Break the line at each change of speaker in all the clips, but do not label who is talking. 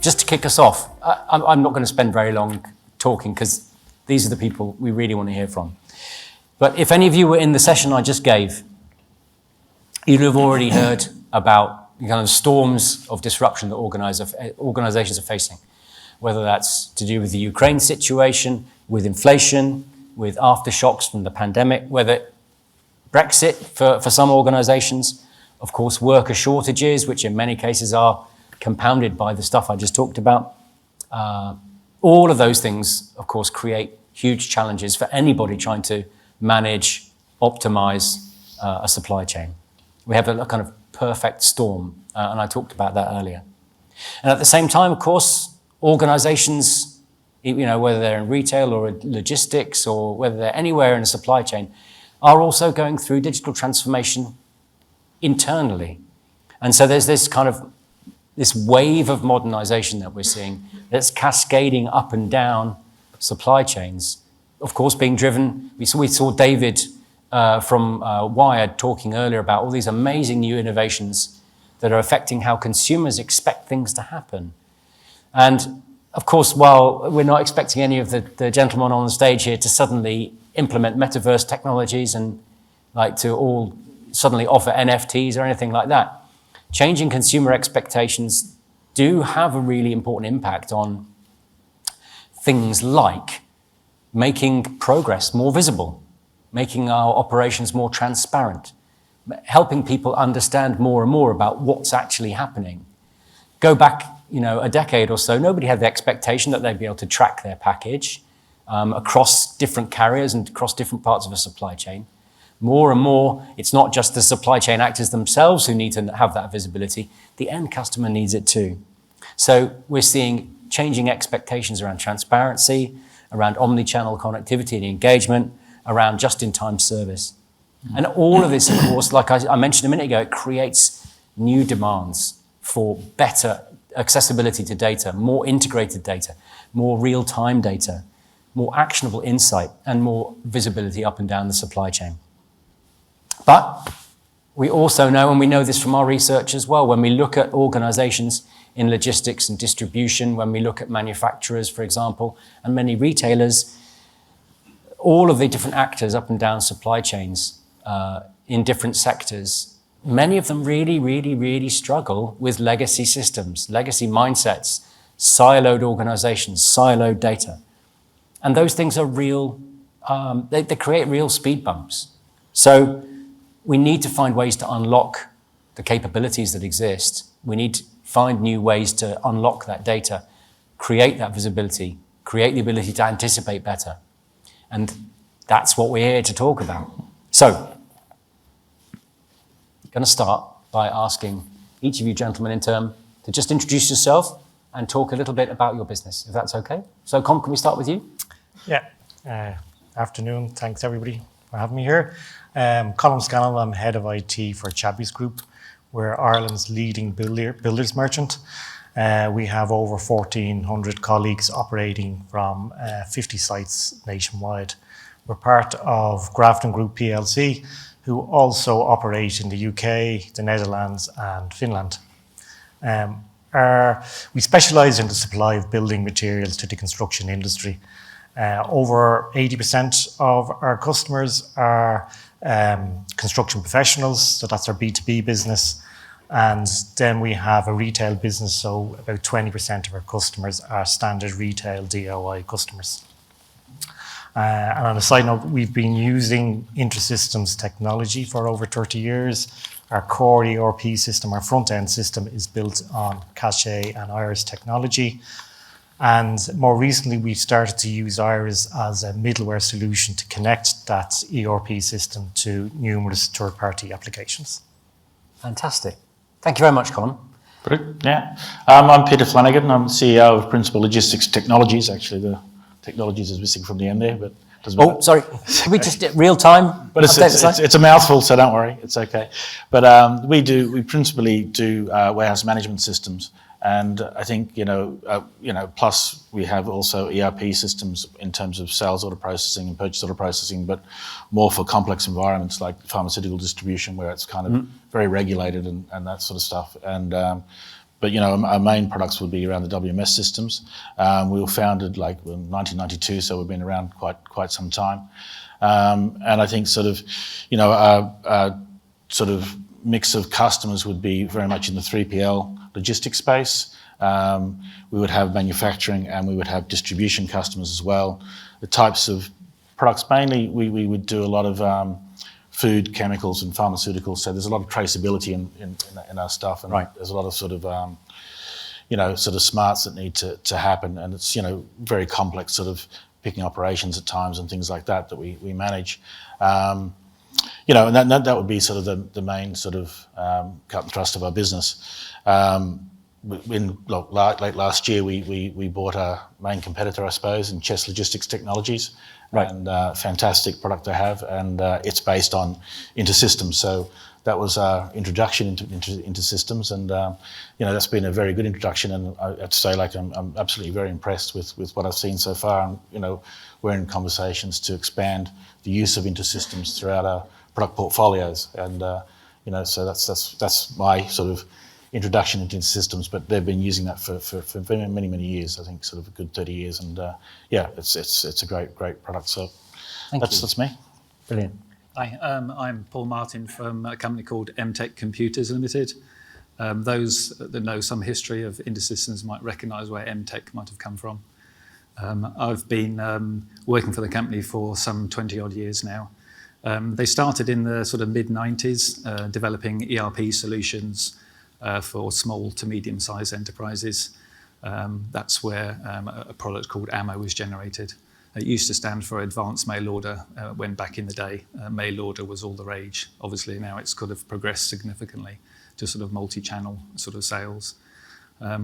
just to kick us off, I'm not going to spend very long talking because these are the people we really want to hear from. But if any of you were in the session I just gave, you'd have already heard about the kind of storms of disruption that organizations are facing, whether that's to do with the Ukraine situation, with inflation, with aftershocks from the pandemic, whether Brexit for some organizations, of course, worker shortages, which in many cases are compounded by the stuff I just talked about. All of those things, of course, create huge challenges for anybody trying to manage, optimize a supply chain. We have a kind of perfect storm, and I talked about that earlier. And at the same time, of course, organizations, whether they're in retail or logistics or whether they're anywhere in a supply chain, are also going through digital transformation internally. And so there's this wave of modernization that we're seeing that's cascading up and down supply chains, of course, being driven. We saw David from Wired talking earlier about all these amazing new innovations that are affecting how consumers expect things to happen. And of course, while we're not expecting any of the gentlemen on the stage here to suddenly implement metaverse technologies and like to all suddenly offer NFTs or anything like that, changing consumer expectations do have a really important impact on things like making progress more visible, making our operations more transparent, helping people understand more and more about what's actually happening. Go back, a decade or so, nobody had the expectation that they'd be able to track their package across different carriers and across different parts of a supply chain. More and more, it's not just the supply chain actors themselves who need to have that visibility, the end customer needs it too. So we're seeing changing expectations around transparency, around omni-channel connectivity and engagement, around just-in-time service. And all of this, of course, like I mentioned a minute ago, it creates new demands for better accessibility to data, more integrated data, more real-time data, more actionable insight, and more visibility up and down the supply chain. But we also know, and we know this from our research as well, when we look at organizations in logistics and distribution, when we look at manufacturers, for example, and many retailers, all of the different actors up and down supply chains in different sectors, many of them really, really, really struggle with legacy systems, legacy mindsets, siloed organizations, siloed data. And those things are real, they create real speed bumps. So we need to find ways to unlock the capabilities that exist. We need to find new ways to unlock that data, create that visibility, create the ability to anticipate better. And that's what we're here to talk about. So, I'm going to start by asking each of you gentlemen in turn to just introduce yourself and talk a little bit about your business, if that's okay. So, Colm, can we start with you?
Yeah. Afternoon. Thanks, everybody, for having me here. Colm Scannel, I'm head of IT for Chadwicks Group. We're Ireland's leading builders merchant. We have over 1,400 colleagues operating from 50 sites nationwide. We're part of Grafton Group plc, who also operate in the UK, the Netherlands and Finland. We specialise in the supply of building materials to the construction industry. Over 80% of our customers are construction professionals, so that's our B2B business. And then we have a retail business, so about 20% of our customers are standard retail DIY customers. And on a side note, we've been using InterSystems technology for over 30 years. Our core ERP system, our front-end system, is built on Cache and Iris technology. And more recently, we've started to use Iris as a middleware solution to connect that ERP system to numerous third-party applications.
Fantastic. Thank you very much, Colm.
Brilliant. Yeah. I'm Peter Flanagan. I'm CEO of Principal Logistics Technologies. Actually, the technologies is missing from the end there, but doesn't matter.
Sorry. Can we just real time?
But it's a mouthful, so don't worry. It's okay. But we principally do warehouse management systems. And I think, plus we have also ERP systems in terms of sales order processing and purchase order processing, but more for complex environments like pharmaceutical distribution, where it's kind of very regulated and that sort of stuff. And but our main products would be around the WMS systems. We were founded in 1992, so we've been around quite some time. And I think our sort of mix of customers would be very much in the 3PL logistics space. We would have manufacturing and we would have distribution customers as well. The types of products, mainly we would do a lot of food, chemicals and pharmaceuticals, so there's a lot of traceability in our stuff, and there's a lot of sort of smarts that need to happen, and it's very complex sort of picking operations at times and things like that we manage. And that would be sort of the main sort of cut and thrust of our business. Late last year, we bought our main competitor, I suppose, in Chess Logistics Technologies, and fantastic product they have, and it's based on InterSystems. So that was our introduction into InterSystems, and that's been a very good introduction. And I have to say, I'm absolutely very impressed with what I've seen so far. And we're in conversations to expand the use of InterSystems throughout our product portfolios, and so that's my sort of introduction into systems, but they've been using that for many years. I think sort of a good 30 years, and it's a great product. So that's me.
Brilliant.
Hi, I'm Paul Martin from a company called MTech Computers Limited. Those that know some history of InterSystems might recognise where MTech might have come from. I've been working for the company for some 20 odd years now. They started in the sort of mid-90s developing ERP solutions for small to medium-sized enterprises. That's where a product called AMO was generated. It used to stand for Advanced Mail Order when back in the day mail order was all the rage. Obviously now it's kind of progressed significantly to sort of multi-channel sort of sales.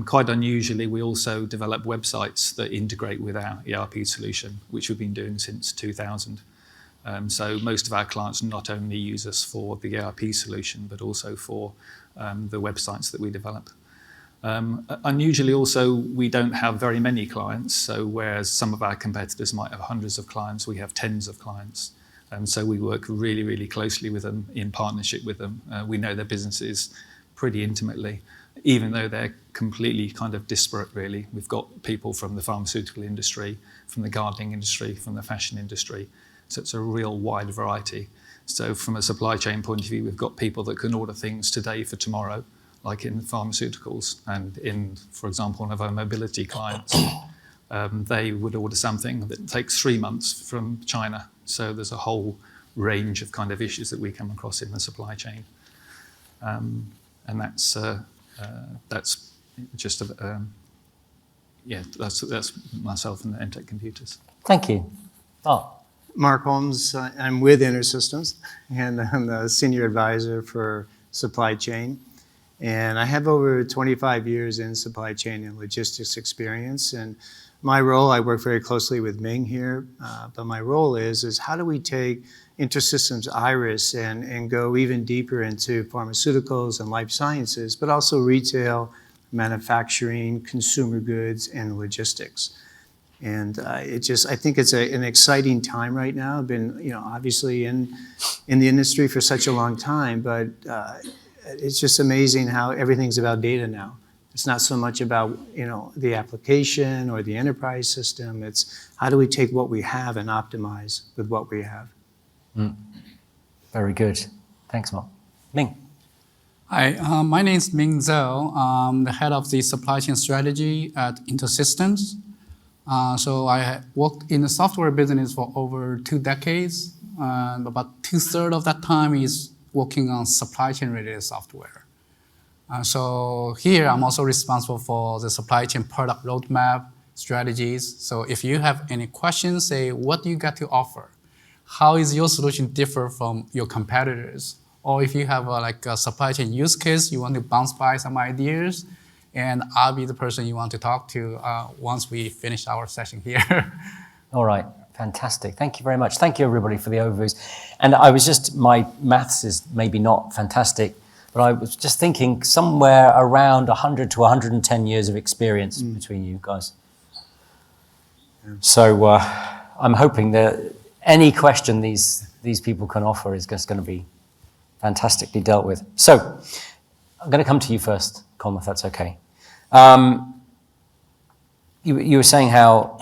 Quite unusually, we also develop websites that integrate with our ERP solution, which we've been doing since 2000. So most of our clients not only use us for the ERP solution, but also for the websites that we develop. Unusually also, we don't have very many clients, so whereas some of our competitors might have hundreds of clients, we have tens of clients. So we work really closely with them, in partnership with them. We know their businesses pretty intimately, even though they're completely kind of disparate, really. We've got people from the pharmaceutical industry, from the gardening industry, from the fashion industry. So it's a real wide variety. So from a supply chain point of view, we've got people that can order things today for tomorrow, like in pharmaceuticals, and in, for example, one of our mobility clients, they would order something that takes 3 months from China. So there's a whole range of kind of issues that we come across in the supply chain. And that's just, that's myself and the MTech Computers.
Thank you. Oh.
Mark Holmes, I'm with InterSystems, and I'm the senior advisor for supply chain. And I have over 25 years in supply chain and logistics experience. And my role, I work very closely with Ming here, but my role is how do we take InterSystems Iris and go even deeper into pharmaceuticals and life sciences, but also retail, manufacturing, consumer goods, and logistics. And I think it's an exciting time right now. I've been, obviously in the industry for such a long time, but it's just amazing how everything's about data now. It's not so much about, the application or the enterprise system. It's how do we take what we have and optimize with what we have.
Very good. Thanks, Mark. Ming.
Hi, my name is Ming Zhou. I'm the head of the supply chain strategy at InterSystems. So I worked in the software business for over 2 decades, and about 2/3 of that time is working on supply chain related software. So here I'm also responsible for the supply chain product roadmap strategies. So if you have any questions, say what do you got to offer? How is your solution differ from your competitors? Or if you have a supply chain use case, you want to bounce by some ideas, and I'll be the person you want to talk to once we finish our session here.
All right, fantastic. Thank you very much. Thank you, everybody, for the overviews. And my maths is maybe not fantastic, but I was just thinking somewhere around 100 to 110 years of experience between you guys. Yeah. So I'm hoping that any question these people can offer is just going to be fantastically dealt with. So I'm going to come to you first, Colm, if that's okay. You were saying how,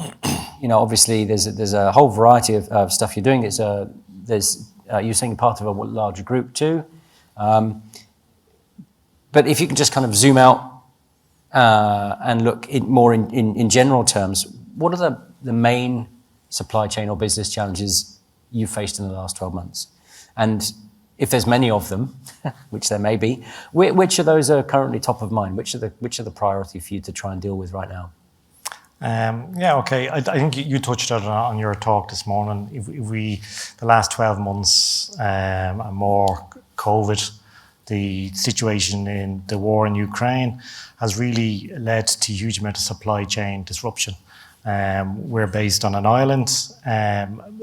obviously there's a whole variety of stuff you're doing. You're saying you're part of a larger group too. But if you can just kind of zoom out and look more in general terms, what are the main supply chain or business challenges you faced in the last 12 months? And if there's many of them, which there may be, which of those are currently top of mind? Which are the priority for you to try and deal with right now?
Okay. I think you touched on your talk this morning. If the last 12 months and more, COVID, the situation in the war in Ukraine has really led to a huge amount of supply chain disruption. We're based on an island.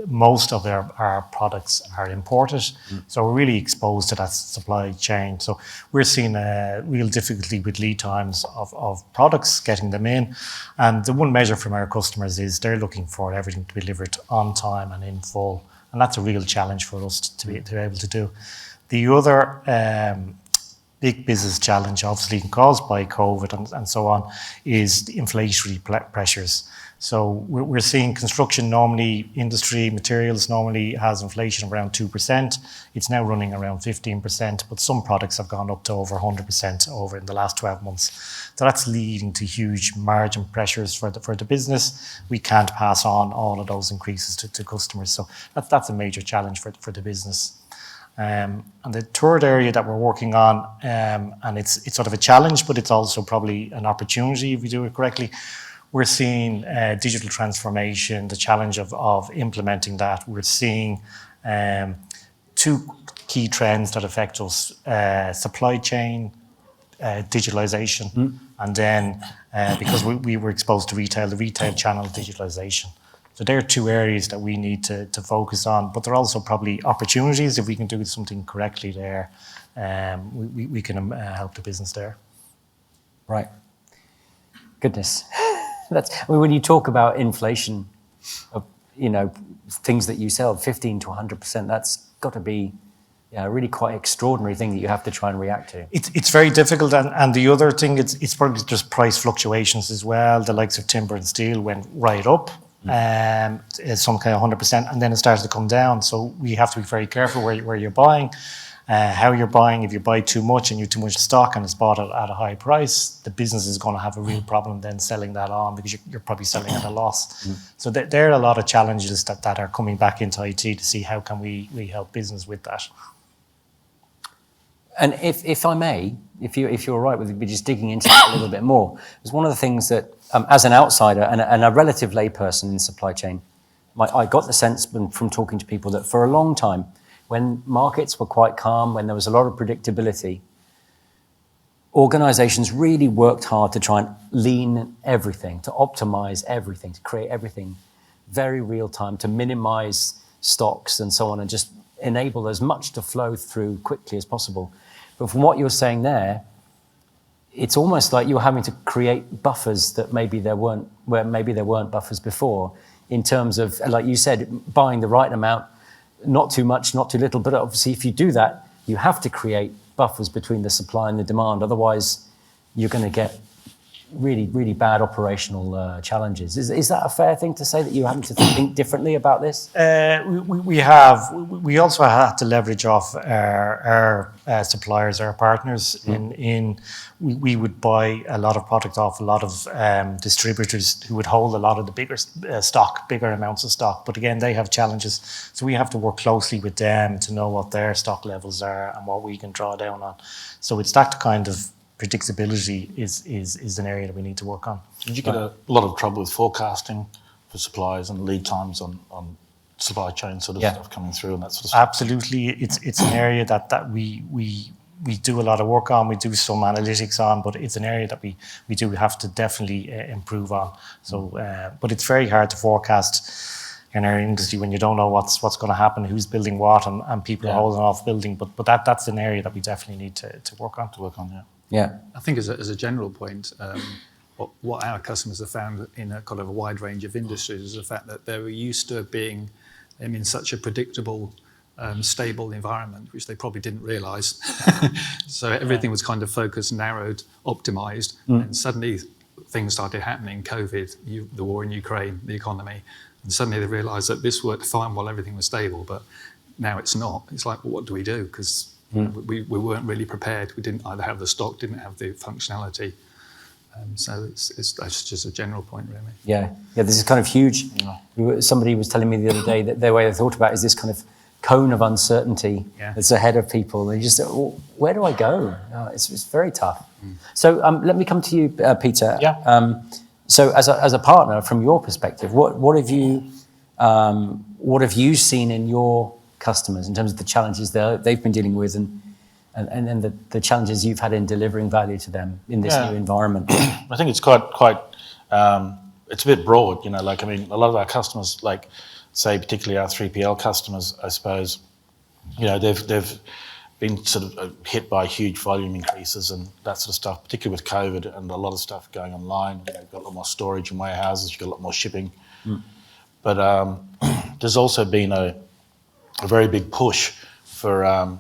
Most of our products are imported. So we're really exposed to that supply chain. So we're seeing a real difficulty with lead times of products, getting them in. And the one measure from our customers is they're looking for everything to be delivered on time and in full. And that's a real challenge for us to be able to do. The other big business challenge, obviously caused by COVID and so on, is the inflationary pressures. So we're seeing construction normally, industry materials normally has inflation around 2%. It's now running around 15%, but some products have gone up to over 100% over in the last 12 months. So that's leading to huge margin pressures for the business. We can't pass on all of those increases to customers. So that's a major challenge for the business. And the third area that we're working on, and it's sort of a challenge, but it's also probably an opportunity if we do it correctly. We're seeing digital transformation, the challenge of implementing that. We're seeing two key trends that affect us, supply chain, digitalization, and then because we were exposed to retail, the retail channel digitalization. So there are two areas that we need to focus on, but there are also probably opportunities if we can do something correctly there. We can help the business there.
Right. Goodness. When you talk about inflation of, things that you sell, 15 to 100%, that's got to be a really quite extraordinary thing that you have to try and react to.
It's very difficult, and the other thing, it's probably just price fluctuations as well. The likes of timber and steel went right up, some kind of 100%, and then it started to come down. So we have to be very careful where you're buying. How you're buying. If you buy too much and you have too much stock and it's bought at a high price, the business is going to have a real problem then selling that on because you're probably selling at a loss. So there are a lot of challenges that are coming back into IT to see how can we help business with that.
And if I may, if you're all right with me just digging into it a little bit more, it's one of the things that, as an outsider and a relative layperson in supply chain, I got the sense from talking to people that for a long time, when markets were quite calm, when there was a lot of predictability, organizations really worked hard to try and lean everything, to optimize everything, to create everything very real time, to minimize stocks and so on, and just enable as much to flow through quickly as possible. But from what you're saying there, it's almost like you're having to create buffers that maybe there weren't buffers before, in terms of, like you said, buying the right amount, not too much, not too little. But obviously, if you do that, you have to create buffers between the supply and the demand. Otherwise, you're going to get really, really bad operational challenges. Is that a fair thing to say, that you're having to think differently about this?
We also had to leverage off our suppliers, our partners. We would buy a lot of product off a lot of distributors who would hold a lot of the bigger amounts of stock. But again, they have challenges. So we have to work closely with them to know what their stock levels are and what we can draw down on. So it's that kind of predictability is an area that we need to work on.
Did you get a lot of trouble with forecasting for supplies and lead times on supply chain sort of stuff coming through and that sort of stuff?
Absolutely. It's an area that we do a lot of work on. We do some analytics on, but it's an area that we do have to definitely improve on. So, but it's very hard to forecast in our industry when you don't know what's going to happen, who's building what, and people are holding off building. But that's an area that we definitely need to work on.
Yeah.
I think as a general point, what our customers have found in a kind of a wide range of industries is the fact that they're used to being in such a predictable stable environment, which they probably didn't realise. So everything was kind of focused, narrowed, optimised, and suddenly things started happening. COVID, the war in Ukraine, the economy, and suddenly they realised that this worked fine while everything was stable, but now it's not. It's like, well, what do we do? Because we weren't really prepared. We didn't either have the stock, didn't have the functionality. So that's just a general point, really.
Yeah, this is kind of huge. Somebody was telling me the other day that their way they thought about it is this kind of cone of uncertainty that's ahead of people. And you just say, well, where do I go? It's very tough. So let me come to you, Peter.
Yeah.
So as a partner, from your perspective, what have you seen in your customers in terms of the challenges they've been dealing with and the challenges you've had in delivering value to them in this new environment?
I think it's quite it's a bit broad, like, I mean, a lot of our customers, like, say, particularly our 3PL customers, I suppose, they've been sort of hit by huge volume increases and that sort of stuff, particularly with COVID and a lot of stuff going online. You've got a lot more storage in warehouses, you've got a lot more shipping. But there's also been a very big push for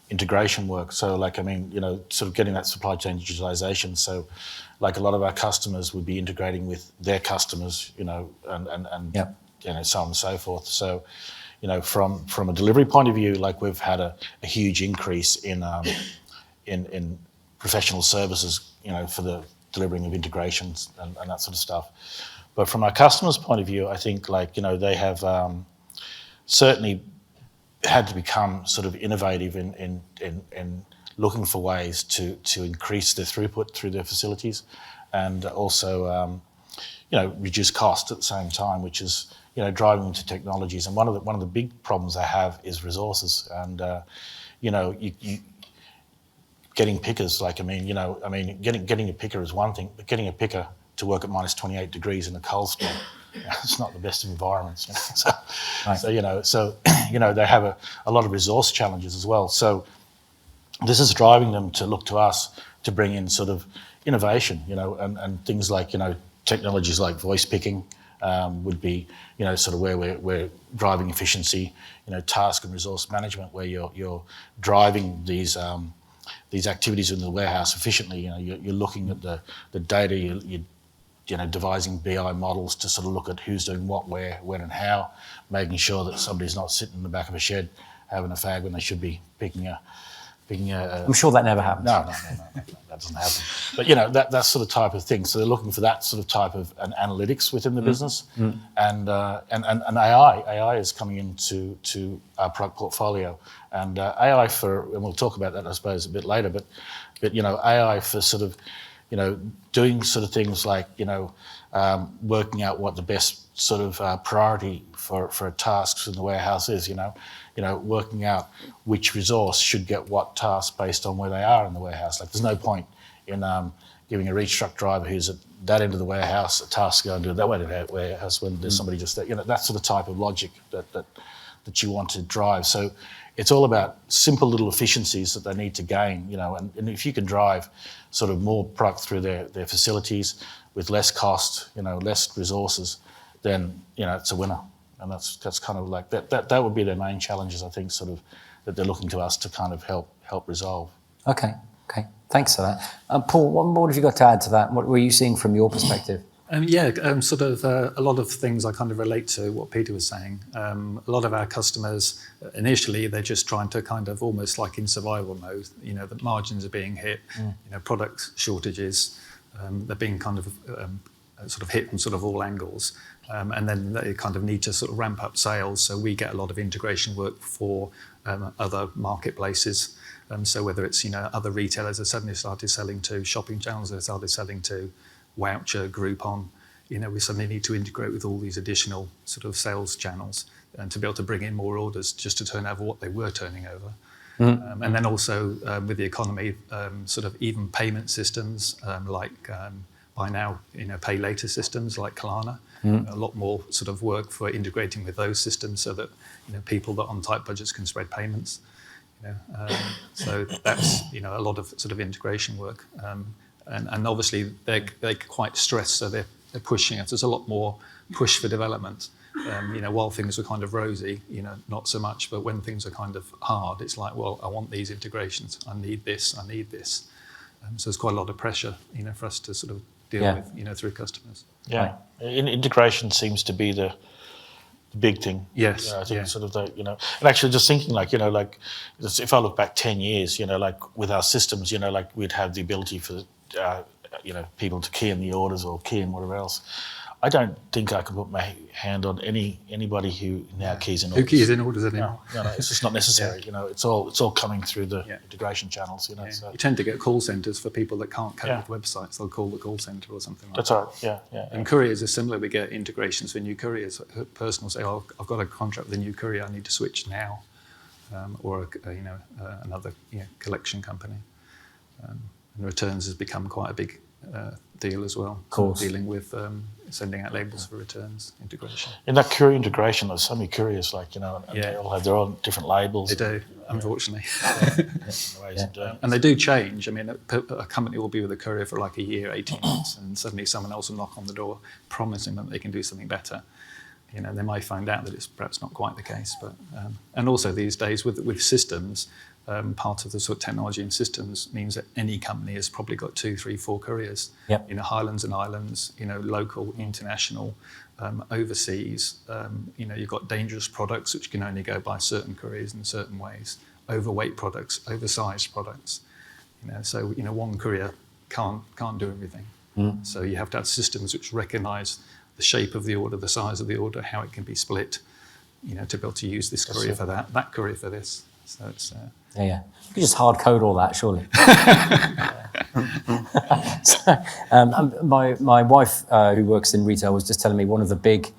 integration work. So, like, I mean, sort of getting that supply chain digitalization. So, like, a lot of our customers would be integrating with their customers, and so on and so forth. So, from a delivery point of view, like, we've had a huge increase in professional services, for the delivering of integrations and that sort of stuff. But from our customers' point of view, I think, like, they have certainly had to become sort of innovative in looking for ways to increase their throughput through their facilities, and also reduce cost at the same time, which is driving into technologies. And one of the big problems they have is resources, and you getting pickers. Like, getting a picker is one thing, but getting a picker to work at minus 28 degrees in a cold storm, it's not the best of environments. So, they have a lot of resource challenges as well. So this is driving them to look to us to bring in sort of innovation, and things like, technologies like voice picking would be, sort of where we're driving efficiency, task and resource management, where you're driving these activities in the warehouse efficiently. You're looking at the data, you're devising BI models to sort of look at who's doing what, where, when and how, making sure that somebody's not sitting in the back of a shed having a fag when they should be picking a
I'm sure that never happens.
No, that doesn't happen. But that sort of type of thing. So they're looking for that sort of type of analytics within the business, and AI is coming into our product portfolio, and AI and we'll talk about that, I suppose, a bit later. But AI for sort of doing sort of things like working out what the best sort of priority for tasks in the warehouse is. Working out which resource should get what task based on where they are in the warehouse. Like, there's no point in giving a reach truck driver who's at that end of the warehouse a task to go and do it that way to the warehouse when there's somebody just there. That sort of type of logic that you want to drive. So it's all about simple little efficiencies that they need to gain, and if you can drive sort of more product through their facilities with less cost, less resources, then, it's a winner. And that's kind of like that would be their main challenges, I think, sort of, that they're looking to us to kind of help resolve.
Okay. Thanks for that. Paul, what more have you got to add to that? What were you seeing from your perspective?
Sort of a lot of things I kind of relate to what Peter was saying. A lot of our customers, initially, they're just trying to kind of almost like in survival mode. The margins are being hit, product shortages, they're being kind of sort of hit from sort of all angles. And then they kind of need to sort of ramp up sales. So we get a lot of integration work for other marketplaces. So whether it's, other retailers that suddenly started selling to, shopping channels that started selling to, Voucher, Groupon, we suddenly need to integrate with all these additional sort of sales channels and to be able to bring in more orders just to turn over what they were turning over. And then also with the economy, sort of even payment systems like buy now, pay later systems like Klarna. A lot more sort of work for integrating with those systems so that people that are on tight budgets can spread payments. So that's a lot of sort of integration work, and obviously they're quite stressed, so they're pushing it. There's a lot more push for development. While things were kind of rosy, not so much. But when things are kind of hard, it's like, well, I want these integrations. I need this. I need this. So there's quite a lot of pressure, for us to sort of deal with, through customers.
Yeah, integration seems to be the big thing.
Yes.
I think sort of and actually just thinking if I look back 10 years, with our systems, we'd have the ability for, people to key in the orders or key in whatever else. I don't think I can put my hand on anybody who now keys in orders.
Who keys in orders anymore?
No, it's just not necessary. It's all coming through the integration channels. So.
You tend to get call centres for people that can't code with websites. They'll call the call centre or something like
That's
that.
That's right. Yeah.
And couriers are similar. We get integrations for new couriers. A person will say, "Oh, I've got a contract with a new courier. I need to switch now," or another collection company. And returns has become quite a big deal as well.
Of course.
Dealing with sending out labels for returns integration.
In that courier integration, there's so many couriers, and they all have their own different labels.
They do, unfortunately.
Ways of doing it.
And they do change. I mean, a company will be with a courier for like a year, 18 months, and suddenly someone else will knock on the door promising that they can do something better. They might find out that it's perhaps not quite the case. But and also these days with systems, part of the sort of technology and systems means that any company has probably got 2, 3, 4 couriers.
Yep.
Highlands and islands, local, international, overseas. You've got dangerous products which can only go by certain couriers in certain ways. Overweight products, oversized products. So one courier can't do everything. So you have to have systems which recognise the shape of the order, the size of the order, how it can be split. To be able to use this courier for that courier for this. So it's.
Yeah. You could just hard code all that, surely. My wife, who works in retail, was just telling me one of the big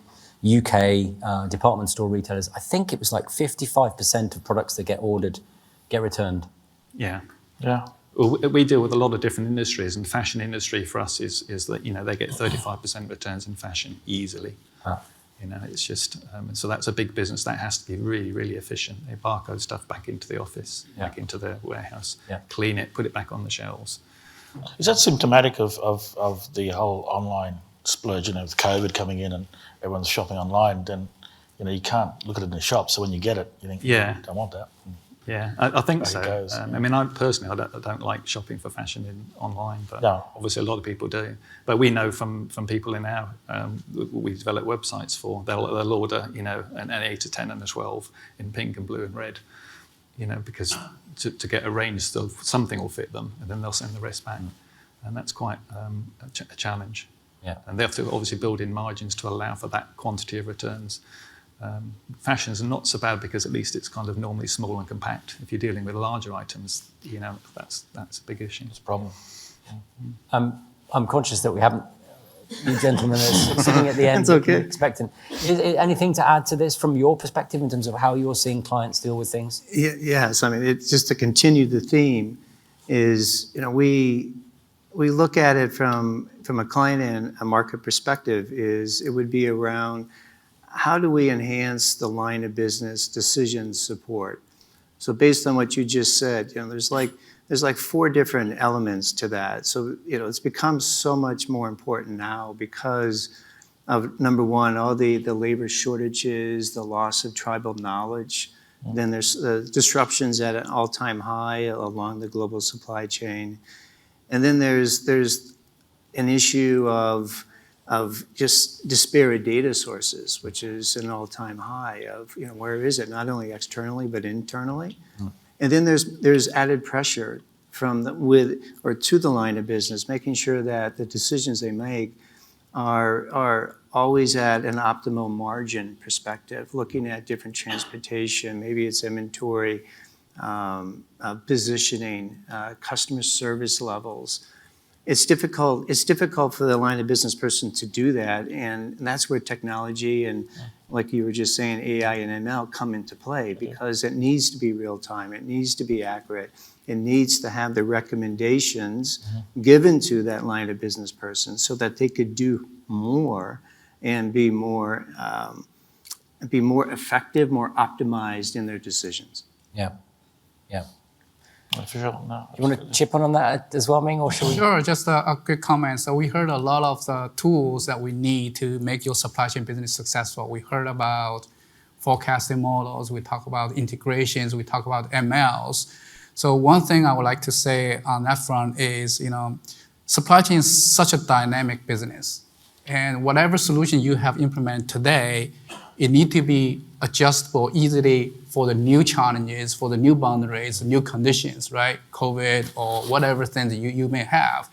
UK department store retailers, I think it was like 55% of products that get ordered get returned.
Yeah.
Yeah.
Well, we deal with a lot of different industries, and fashion industry for us is that they get 35% returns in fashion easily.
Ah.
It's just so that's a big business that has to be really, really efficient. They barcode stuff back into the office, back into the warehouse, clean it, put it back on the shelves.
Is that symptomatic of the whole online splurge? With COVID coming in and everyone's shopping online, then you can't look at it in the shop. So when you get it, you think, I don't want that.
Yeah, I think so.
Goes,
I mean, I don't like shopping for fashion online, but obviously a lot of people do. But we know from people in our we develop websites for they'll order an 8, a 10, and a 12 in pink and blue and red, because to get a range, something will fit them, and then they'll send the rest back, and that's quite a challenge.
Yeah,
and they have to obviously build in margins to allow for that quantity of returns. Fashions are not so bad because at least it's kind of normally small and compact. If you're dealing with larger items, that's a big issue.
It's a problem.
I'm conscious that we haven't, you gentlemen are sitting at the end.
That's okay.
Expecting. Is anything to add to this from your perspective in terms of how you're seeing clients deal with things?
Yes, I mean, it's just to continue the theme is, we look at it from a client and a market perspective is it would be around how do we enhance the line of business decision support? So based on what you just said, there's like 4 different elements to that. So, it's become so much more important now because of, number one, all the labor shortages, the loss of tribal knowledge. Then there's disruptions at an all-time high along the global supply chain. And then there's an issue of just disparate data sources, which is an all-time high of, where is it, not only externally, but internally. And then there's added pressure from to the line of business, making sure that the decisions they make are always at an optimal margin perspective, looking at different transportation, maybe it's inventory, positioning, customer service levels. It's difficult for the line of business person to do that, and that's where technology and, like you were just saying, AI and ML come into play because it needs to be real time, it needs to be accurate, it needs to have the recommendations given to that line of business person so that they could do more and be more effective, more optimized in their decisions.
Yeah.
For sure, no.
You want to chip on that as well, Ming, or shall we?
Sure, just a quick comment. So we heard a lot of the tools that we need to make your supply chain business successful. We heard about forecasting models, we talk about integrations, we talk about MLs. So one thing I would like to say on that front is, supply chain is such a dynamic business. And whatever solution you have implemented today, it needs to be adjustable easily for the new challenges, for the new boundaries, new conditions, right? COVID or whatever thing that you may have.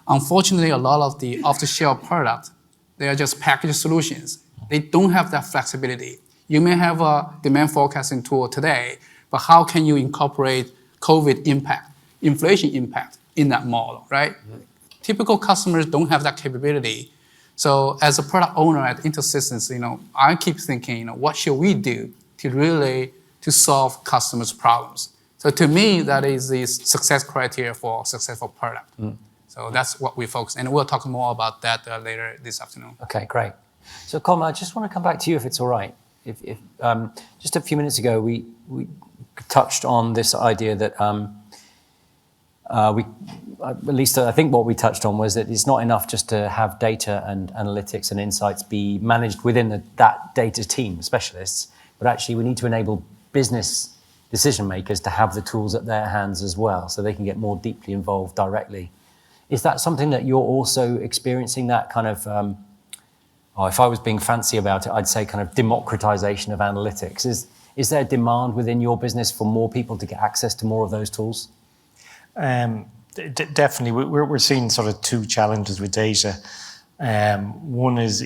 Unfortunately, a lot of the off-the-shelf products, they are just packaged solutions. They don't have that flexibility. You may have a demand forecasting tool today, but how can you incorporate COVID impact, inflation impact in that model, right? Typical customers don't have that capability. So as a product owner at InterSystems, I keep thinking, what should we do to solve customers' problems? So to me, that is the success criteria for successful product. So that's what we focus, and we'll talk more about that later this afternoon.
Okay, great. So Colm, I just want to come back to you if it's all right. If just a few minutes ago, we touched on this idea that at least I think what we touched on was that it's not enough just to have data and analytics and insights be managed within that data team, specialists, but actually we need to enable business decision makers to have the tools at their hands as well, so they can get more deeply involved directly. Is that something that you're also experiencing, that kind of, if I was being fancy about it, I'd say kind of democratization of analytics. Is there demand within your business for more people to get access to more of those tools?
Definitely, we're seeing sort of two challenges with data. One is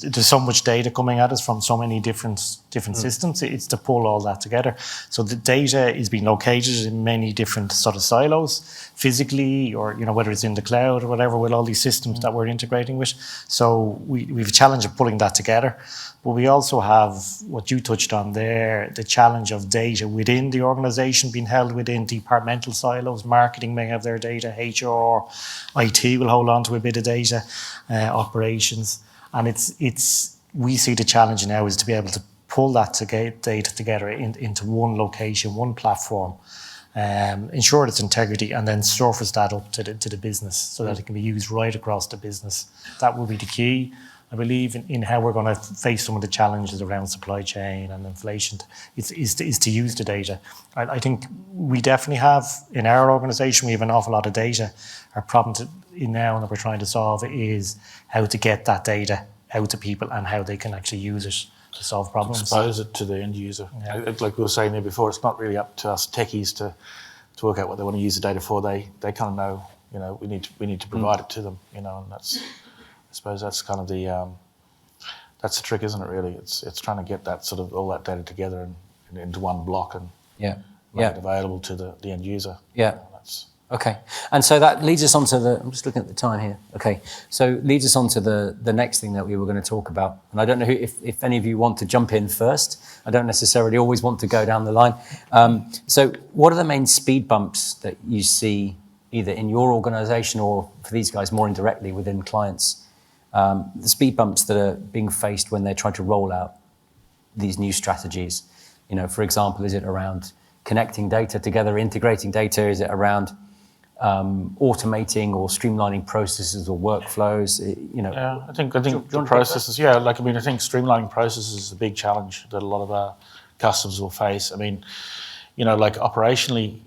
there's so much data coming at us from so many different systems. It's to pull all that together. So the data is being located in many different sort of silos, physically, or whether it's in the cloud or whatever, with all these systems that we're integrating with. So we've a challenge of pulling that together. But we also have what you touched on there, the challenge of data within the organization being held within departmental silos. Marketing may have their data, HR, IT will hold on to a bit of data, operations. And we see the challenge now is to be able to pull that data together into one location, one platform, ensure its integrity, and then surface that up to the business so that it can be used right across the business. That will be the key, I believe, in how we're going to face some of the challenges around supply chain and inflation, is to use the data. I think we definitely have, in our organisation, we have an awful lot of data. Our problem now that we're trying to solve is how to get that data out to people and how they can actually use it to solve problems.
Expose it to the end user. Yeah. Like we were saying there before, it's not really up to us techies to work out what they want to use the data for. They kind of know, we need to provide it to them, and that's, I suppose that's kind of that's the trick, isn't it? Really, it's trying to get that sort of all that data together and into one block and make it available to the end user.
Yeah. Okay, and so that leads us on to I'm just looking at the time here. Okay, so leads us on to the next thing that we were going to talk about. And I don't know if any of you want to jump in first. I don't necessarily always want to go down the line. So what are the main speed bumps that you see either in your organisation or for these guys more indirectly within clients? The speed bumps that are being faced when they're trying to roll out these new strategies. For example, is it around connecting data together, integrating data? Is it around automating or streamlining processes or workflows?
Yeah, I think the processes. Yeah, I think streamlining processes is a big challenge that a lot of our customers will face. I mean, operationally,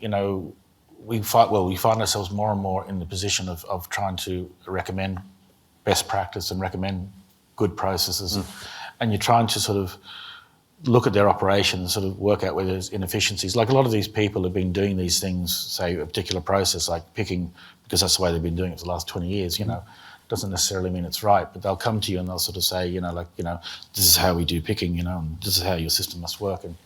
we find ourselves more and more in the position of trying to recommend best practice and recommend good processes, and you're trying to sort of look at their operation and sort of work out where there's inefficiencies. Like a lot of these people have been doing these things, say a particular process like picking, because that's the way they've been doing it for the last 20 years, doesn't necessarily mean it's right, but they'll come to you and they'll sort of say, this is how we do picking, and this is how your system must work. And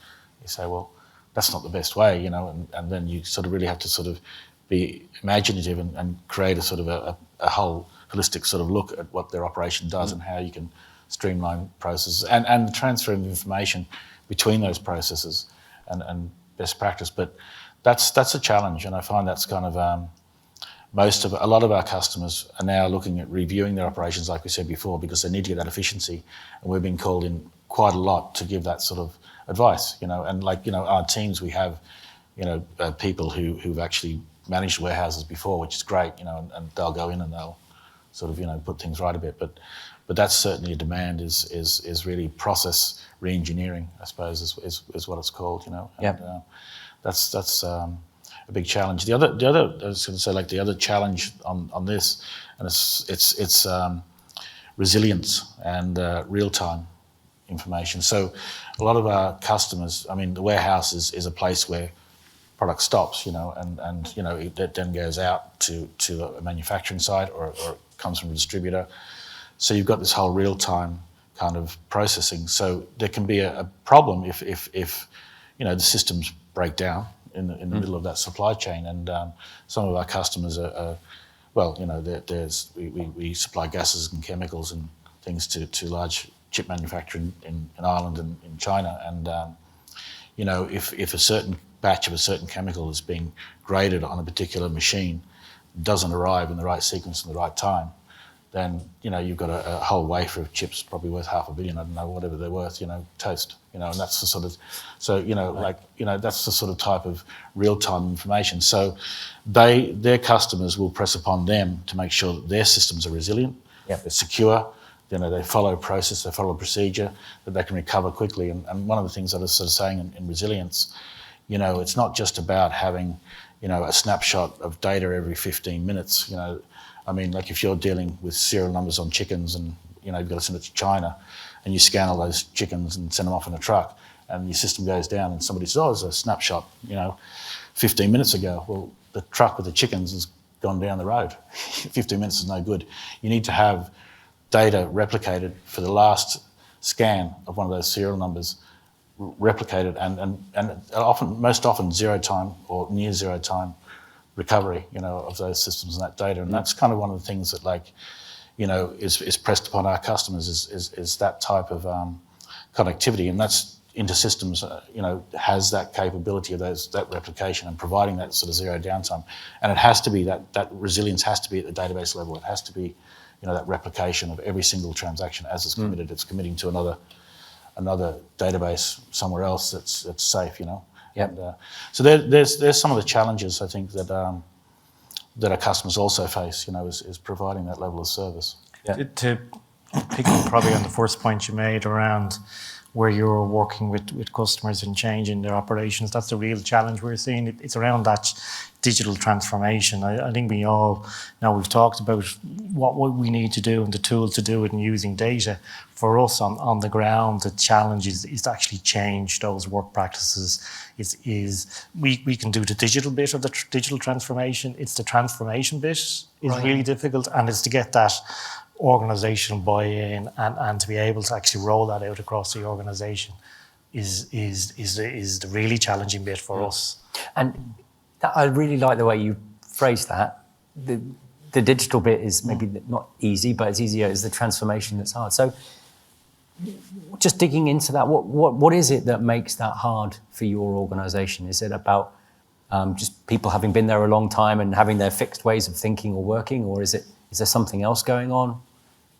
you say, well, that's not the best way, and then you sort of really have to sort of be imaginative and create a sort of a whole holistic sort of look at what their operation does and how you can streamline processes and the transfer of information between those processes and best practice. But that's a challenge, and I find that's kind of a lot of our customers are now looking at reviewing their operations, like we said before, because they need to get that efficiency, and we've been called in quite a lot to give that sort of advice. And our teams, we have people who've actually managed warehouses before, which is great, and they'll go in and they'll sort of, put things right a bit. But that's certainly a demand is really process re-engineering, I suppose, is what it's called, And, that's a big challenge. The other, I was going to say, like the other challenge on this, and it's resilience and real-time information. So a lot of our customers, I mean, the warehouse is a place where product stops, and it then goes out to a manufacturing site or it comes from a distributor. So you've got this whole real-time kind of processing. So there can be a problem if the systems break down in the middle of that supply chain. And some of our customers are we supply gases and chemicals and things to large chip manufacturing in Ireland and in China. And if a certain batch of a certain chemical is being graded on a particular machine, doesn't arrive in the right sequence in the right time, then you've got a whole wafer of chips probably worth $500 million, I don't know, whatever they're worth, toast, and that's the sort of, so that's the sort of type of real-time information. So their customers will press upon them to make sure that their systems are resilient, they're secure, they follow process, they follow procedure, that they can recover quickly. And one of the things I was sort of saying in resilience, it's not just about having, a snapshot of data every 15 minutes, I mean, like if you're dealing with serial numbers on chickens and, you've got to send it to China and you scan all those chickens and send them off in a truck and your system goes down and somebody says, oh, there's a snapshot, 15 minutes ago. Well, the truck with the chickens has gone down the road. 15 minutes is no good. You need to have data replicated for the last scan of one of those serial numbers, replicated and most often zero time or near zero time recovery, of those systems and that data. And that's kind of one of the things that is pressed upon our customers is that type of connectivity. And that's InterSystems, has that capability of that replication and providing that sort of zero downtime. And it has to be that resilience has to be at the database level. It has to be, that replication of every single transaction as it's committed. It's committing to another database somewhere else that's safe,
Yeah.
And, so there's some of the challenges I think that our customers also face, is providing that level of service.
Yeah.
To pick up probably on the first point you made around where you're working with customers and changing their operations, that's the real challenge we're seeing. It's around that digital transformation. I think we all now we've talked about what we need to do and the tools to do it and using data. For us on the ground, the challenge is to actually change those work practices. We can do the digital bit of the digital transformation. It's the transformation bit is really difficult, and it's to get that organizational buy-in and to be able to actually roll that out across the organization is the really challenging bit for us.
And I really like the way you phrase that. The digital bit is maybe not easy, but it's easier. It's the transformation that's hard. So just digging into that, what is it that makes that hard for your organisation? Is it about just people having been there a long time and having their fixed ways of thinking or working, or is there something else going on?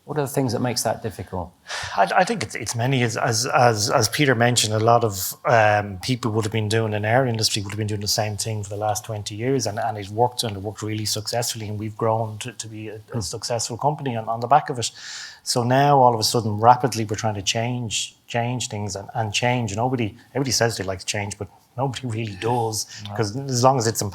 What are the things that makes that difficult?
I think it's many. As Peter mentioned, a lot of people would have been doing in our industry would have been doing the same thing for the last 20 years, and it worked really successfully, and we've grown to be a successful company on the back of it. So now all of a sudden, rapidly, we're trying to change things and change. Everybody says they like to change, but nobody really does, because as long as it's not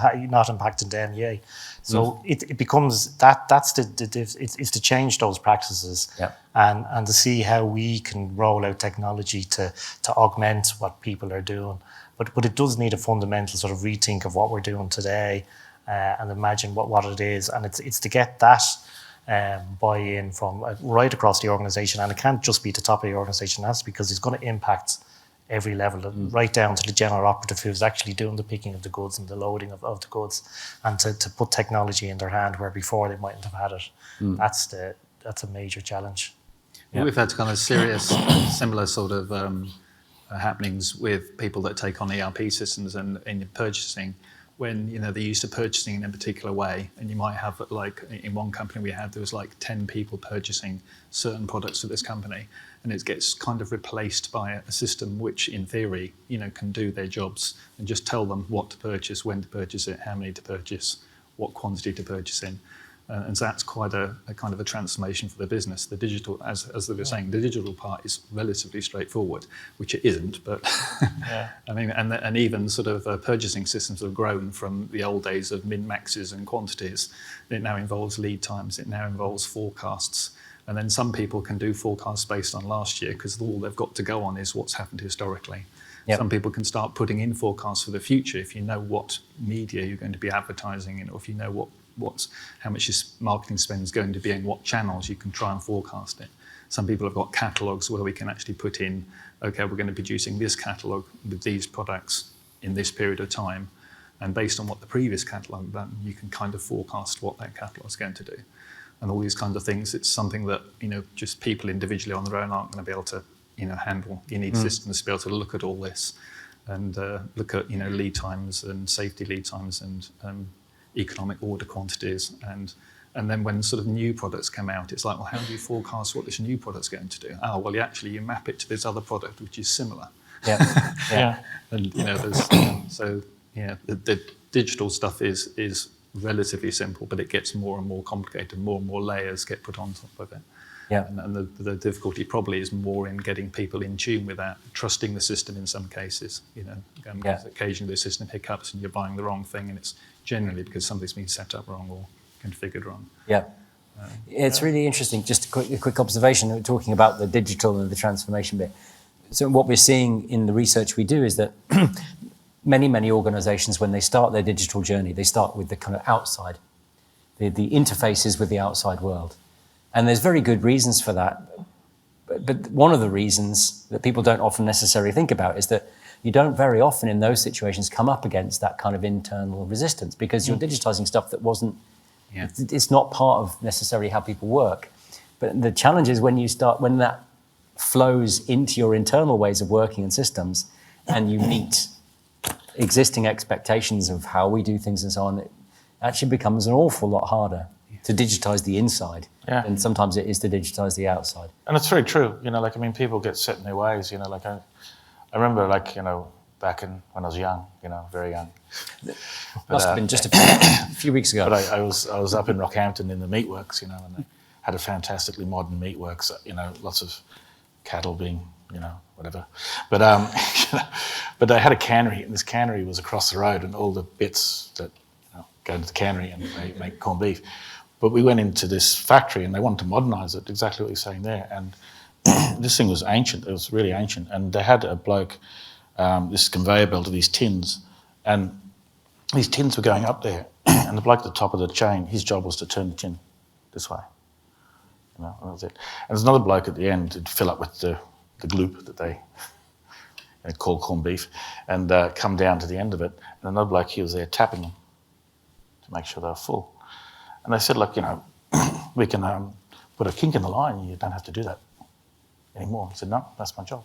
impacting them, yay. So it becomes that's it's to change those practices and to see how we can roll out technology to augment what people are doing. But it does need a fundamental sort of rethink of what we're doing today and imagine what it is. And it's to get that buy-in from right across the organisation. And it can't just be at the top of the organisation. That's because it's going to impact every level, right down to the general operative who's actually doing the picking of the goods and the loading of the goods, and to put technology in their hand where before they mightn't have had it. That's a major challenge.
Yeah. We've had kind of serious, similar sort of happenings with people that take on ERP systems and in purchasing, when they're used to purchasing in a particular way, and you might have, like in one company we had, there was like 10 people purchasing certain products for this company, and it gets kind of replaced by a system which in theory can do their jobs and just tell them what to purchase, when to purchase it, how many to purchase, what quantity to purchase in. And so that's quite a kind of a transformation for the business. The digital, as they were saying, the digital part is relatively straightforward, which it isn't, but
Yeah.
I mean, and even sort of purchasing systems have grown from the old days of min-maxes and quantities. It now involves lead times, it now involves forecasts. And then some people can do forecasts based on last year because all they've got to go on is what's happened historically.
Yep.
Some people can start putting in forecasts for the future if you know what media you're going to be advertising in, or if you know how much your marketing spend is going to be in what channels, you can try and forecast it. Some people have got catalogues where we can actually put in, okay, we're going to be producing this catalogue with these products in this period of time, and based on what the previous catalogue done, you can kind of forecast what that catalogue is going to do. And all these kinds of things, it's something that just people individually on their own aren't going to be able to handle. You need systems to be able to look at all this and look at lead times and safety lead times and economic order quantities, and then when sort of new products come out, it's like, well, how do you forecast what this new product's going to do? Oh, well, you map it to this other product which is similar.
Yeah.
Yeah.
And there's the digital stuff is relatively simple, but it gets more and more complicated. More and more layers get put on top of it.
Yeah.
And the difficulty probably is more in getting people in tune with that, trusting the system in some cases. Because occasionally the system hiccups and you're buying the wrong thing, and it's generally because something's been set up wrong or configured wrong.
Yeah. It's really interesting. Just a quick observation. We're talking about the digital and the transformation bit. So what we're seeing in the research we do is that many organizations, when they start their digital journey, they start with the kind of outside, the interfaces with the outside world. And there's very good reasons for that. But one of the reasons that people don't often necessarily think about is that you don't very often in those situations come up against that kind of internal resistance, because you're digitizing stuff that wasn't, it's not part of necessarily how people work. But the challenge is when that flows into your internal ways of working and systems, and you meet existing expectations of how we do things and so on, it actually becomes an awful lot harder to digitize the inside than sometimes it is to digitize the outside.
And it's very true. People get set in their ways. I remember, back when I was young, very young.
Must have been just a few weeks ago.
But I was up in Rockhampton in the meatworks, and they had a fantastically modern meatworks. Lots of cattle being, whatever. But but they had a cannery, and this cannery was across the road, and all the bits that go to the cannery and they make corned beef. But we went into this factory, and they wanted to modernise it, exactly what you're saying there. And this thing was ancient. It was really ancient. And they had a bloke, this conveyor belt of these tins, and these tins were going up there. And the bloke at the top of the chain, his job was to turn the tin this way. And that was it. And there's another bloke at the end to fill up with the gloop that they call corned beef, and come down to the end of it. And another bloke, he was there tapping them to make sure they were full. And they said, look, we can put a kink in the line. You don't have to do that anymore. He said, no, that's my job.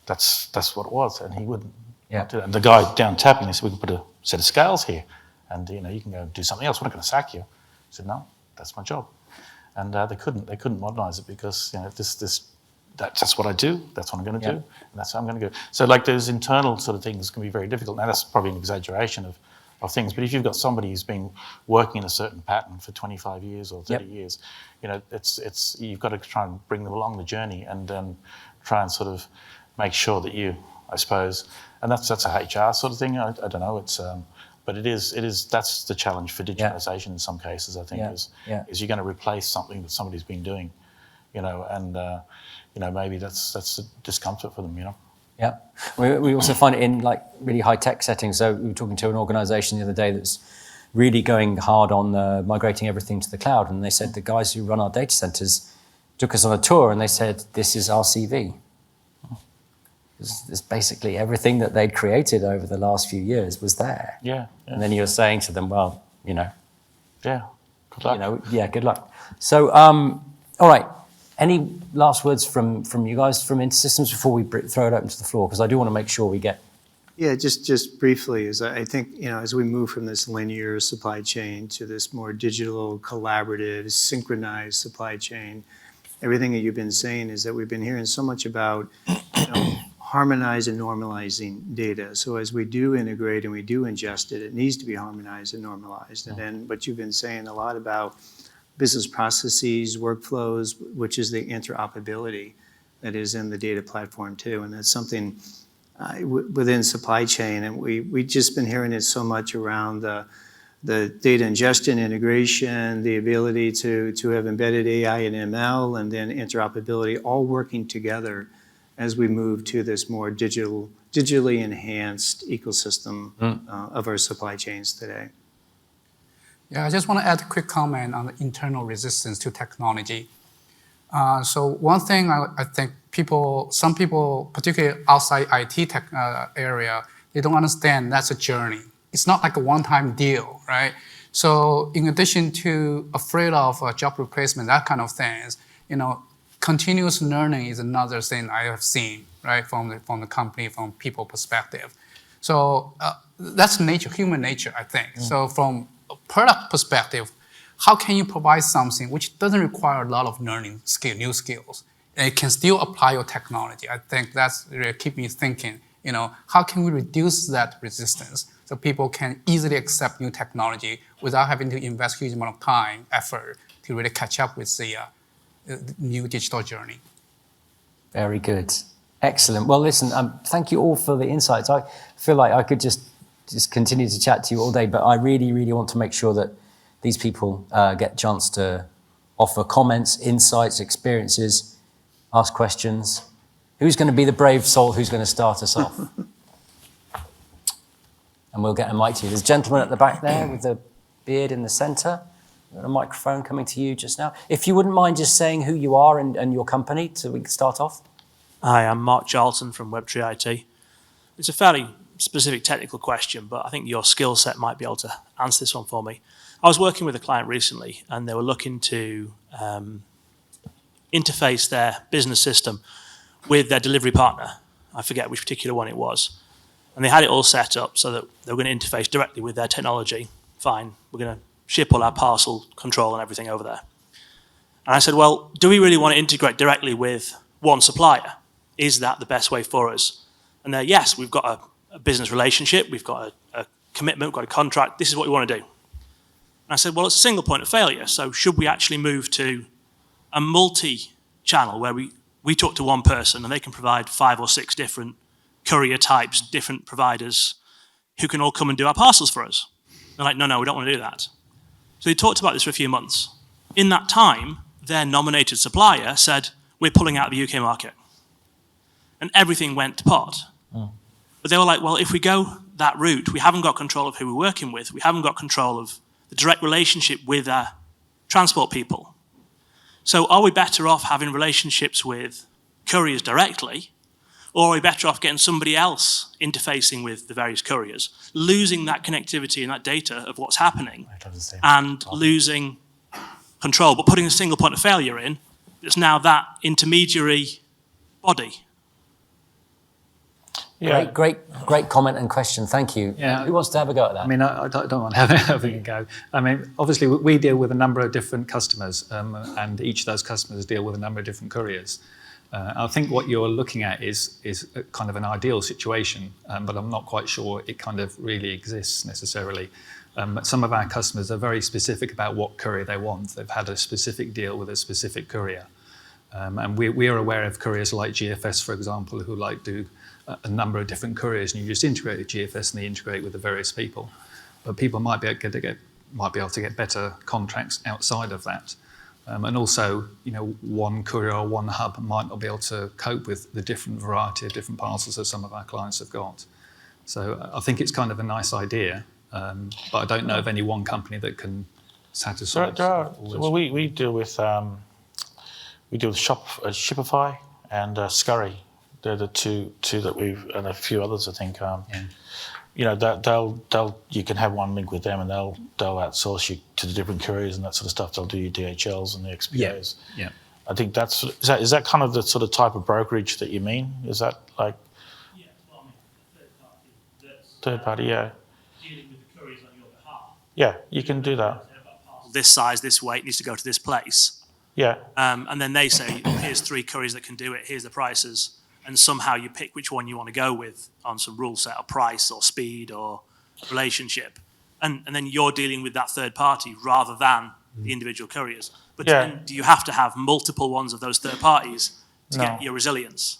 That's what it was. And he wouldn't do that. And the guy down tapping, he said, we can put a set of scales here, and you can go do something else. We're not going to sack you. He said, no, that's my job. And they couldn't modernise it because that's what I do. That's what I'm going to do, and that's how I'm going to go. So those internal sort of things can be very difficult. Now that's probably an exaggeration of things, but if you've got somebody who's been working in a certain pattern for 25 years or 30 years, it's you've got to try and bring them along the journey and try and sort of make sure that I suppose, and that's a HR sort of thing. I don't know. But it is that's the challenge for digitalisation in some cases. I think is you're going to replace something that somebody's been doing, and maybe that's a discomfort for them,
Yeah, we also find it in really high tech settings. So we were talking to an organisation the other day that's really going hard on migrating everything to the cloud, and they said the guys who run our data centres took us on a tour, and they said this is our CV. It's basically everything that they'd created over the last few years was there.
Yeah.
And then you're saying to them, well,
Yeah. Good luck.
Good luck. So, all right. Any last words from you guys from InterSystems before we throw it open to the floor? Because I do want to make sure we get
Yeah, just briefly, is I think, as we move from this linear supply chain to this more digital, collaborative, synchronized supply chain, everything that you've been saying is that we've been hearing so much about harmonize and normalizing data. So as we do integrate and we do ingest it, it needs to be harmonized and normalized. And then what you've been saying a lot about business processes, workflows, which is the interoperability that is in the data platform too. And that's something within supply chain, and we just been hearing it so much around the data ingestion, integration, the ability to have embedded AI and ML, and then interoperability, all working together as we move to this more digitally enhanced ecosystem of our supply chains today.
Yeah, I just want to add a quick comment on the internal resistance to technology. So one thing I think some people, particularly outside IT tech area, they don't understand that's a journey. It's not like a one-time deal, right? So in addition to afraid of job replacement, that kind of things, continuous learning is another thing I have seen, right, from the company, from people perspective. So that's nature, human nature, I think. So from a product perspective, how can you provide something which doesn't require a lot of learning new skills, and it can still apply your technology? I think that's really keep me thinking, how can we reduce that resistance so people can easily accept new technology without having to invest huge amount of time, effort to really catch up with the new digital journey?
Very good. Excellent. Well, listen, thank you all for the insights. I feel like I could just continue to chat to you all day, but I really, really want to make sure that these people get a chance to offer comments, insights, experiences, ask questions. Who's going to be the brave soul who's going to start us off? And we'll get a mic to you. There's a gentleman at the back there with the beard in the centre. Got a microphone coming to you just now. If you wouldn't mind just saying who you are and your company so we can start off.
Hi, I'm Mark Charlton from Webtree IT. It's a fairly specific technical question, but I think your skill set might be able to answer this one for me. I was working with a client recently, and they were looking to interface their business system with their delivery partner. I forget which particular one it was. And they had it all set up so that they were going to interface directly with their technology. Fine, we're going to ship all our parcel control and everything over there. And I said, well, do we really want to integrate directly with one supplier? Is that the best way for us? And they're, yes, we've got a business relationship, we've got a commitment, we've got a contract, this is what we want to do. And I said, well, it's a single point of failure, so should we actually move to a multi-channel where we talk to one person and they can provide 5 or 6 different courier types, different providers who can all come and do our parcels for us? They're like, no, we don't want to do that. So we talked about this for a few months. In that time, their nominated supplier said, we're pulling out of the UK market. And everything went to pot. But they were like, well, if we go that route, we haven't got control of who we're working with. We haven't got control of the direct relationship with our transport people. So are we better off having relationships with couriers directly, or are we better off getting somebody else interfacing with the various couriers, losing that connectivity and that data of what's happening, and losing control, but putting a single point of failure in, it's now that intermediary body?
Yeah. Great comment and question. Thank you.
Yeah.
Who wants to have a go at that?
I mean, I don't want to having a go. I mean, obviously, we deal with a number of different customers, and each of those customers deal with a number of different couriers. I think what you're looking at is a kind of an ideal situation, but I'm not quite sure it kind of really exists necessarily. Some of our customers are very specific about what courier they want. They've had a specific deal with a specific courier. And we are aware of couriers like GFS, for example, who like do a number of different couriers, and you just integrate with GFS and they integrate with the various people. But people might be able to get better contracts outside of that. And also, one courier or one hub might not be able to cope with the different variety of different parcels that some of our clients have got. So I think it's kind of a nice idea, but I don't know of any one company that can satisfy.
Well, we deal with Shopify and Scurry. They're the two that and a few others, I think. You can have one link with them, and they'll outsource you to the different couriers and that sort of stuff. They'll do your DHLs and the XPOs.
Yeah.
I think is that kind of the sort of type of brokerage that you mean? Is that like?
Yeah, well, I mean, third party
Third party, yeah.
Dealing with the couriers on your behalf.
Yeah, you can do that.
This size, this weight needs to go to this place.
Yeah,
And then they say, here's 3 couriers that can do it, here's the prices. And somehow you pick which one you want to go with on some rule set or price or speed or relationship. And then you're dealing with that third party rather than the individual couriers. But then do you have to have multiple ones of those third parties to get your resilience?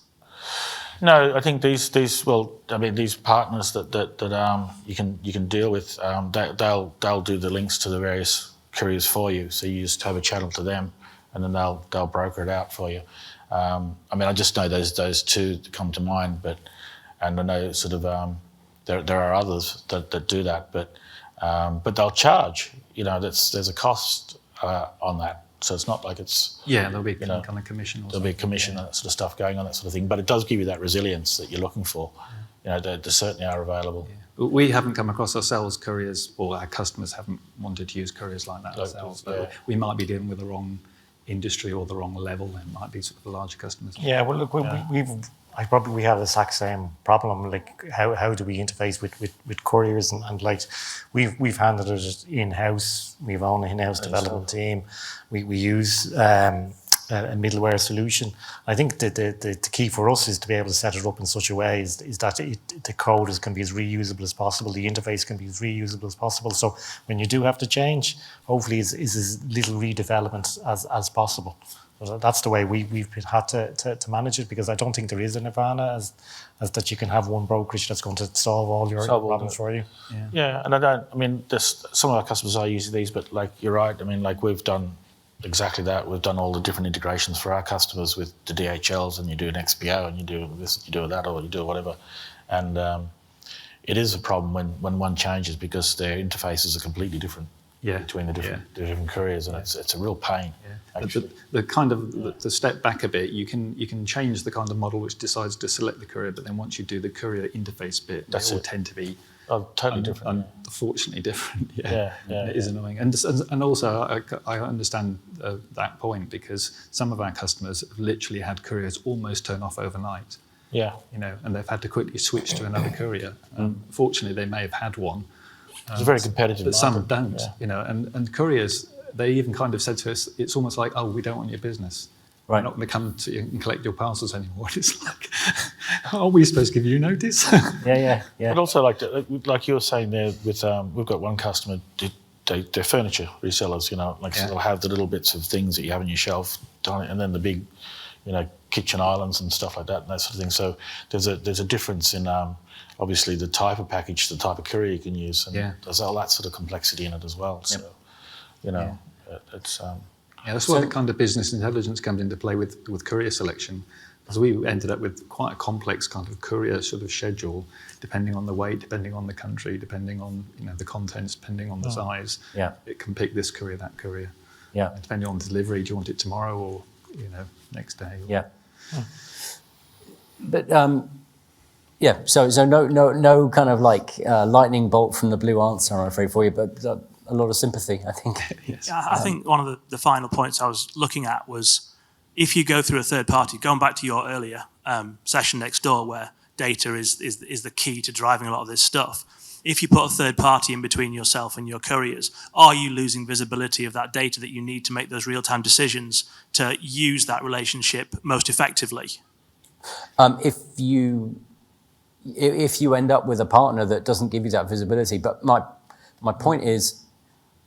no, I think these partners that you can deal with, they'll do the links to the various couriers for you. So you just have a channel to them, and then they'll broker it out for you. I just know those 2 that come to mind, and I know sort of there are others that do that, but they'll charge. There's a cost on that, so it's not like it's
There'll be kind of commission.
There'll be a commission and that sort of stuff going on, that sort of thing. But it does give you that resilience that you're looking for. They certainly are available.
Yeah. We haven't come across ourselves couriers, or our customers haven't wanted to use couriers like that ourselves. But we might be dealing with the wrong industry or the wrong level. It might be sort of the larger customers.
Yeah, well, look, we have the exact same problem. Like, how do we interface with couriers and like we've handled it in house. We've own an in-house development team. We use a middleware solution. I think the key for us is to be able to set it up in such a way is that the code can be as reusable as possible. The interface can be as reusable as possible. So when you do have to change, hopefully is as little redevelopment as possible. So that's the way we've had to manage it, because I don't think there is a nirvana as that you can have one brokerage that's going to solve all your problems for you.
Yeah, and there's some of our customers are using these, but like you're right. We've done exactly that. We've done all the different integrations for our customers with the DHLs, and you do an XPO, and you do this, you do that, or you do whatever. And it is a problem when one changes, because their interfaces are completely different between the different couriers, and it's a real pain.
The kind of the step back a bit, you can change the kind of model which decides to select the courier, but then once you do the courier interface bit, they all tend to be
totally different.
Unfortunately different. It is annoying. And also I understand that point, because some of our customers have literally had couriers almost turn off overnight. And they've had to quickly switch to another courier. Fortunately, they may have had one.
It's a very competitive
but
market.
Some don't. And couriers, they even kind of said to us, it's almost like, oh, we don't want your business.
Right.
We're not going to come to you and collect your parcels anymore. It's like, are we supposed to give you notice?
Yeah.
But also, like you were saying there, with we've got one customer, they're furniture resellers. So they'll have the little bits of things that you have on your shelf, and then the big, kitchen islands and stuff like that, and that sort of thing. So there's a difference in obviously the type of package, the type of courier you can use, and there's all that sort of complexity in it as well. So it's.
That's where the kind of business intelligence comes into play with courier selection, because we ended up with quite a complex kind of courier sort of schedule, depending on the weight, depending on the country, depending on the contents, depending on the size. It can pick this courier, that courier. Depending on delivery, do you want it tomorrow or next day?
But so no kind of like lightning bolt from the blue answer, I'm afraid, for you, but a lot of sympathy, I think.
Yes.
I think one of the final points I was looking at was, if you go through a third party, going back to your earlier session next door, where data is the key to driving a lot of this stuff. If you put a third party in between yourself and your couriers, are you losing visibility of that data that you need to make those real-time decisions to use that relationship most effectively?
If you end up with a partner that doesn't give you that visibility, but my point is,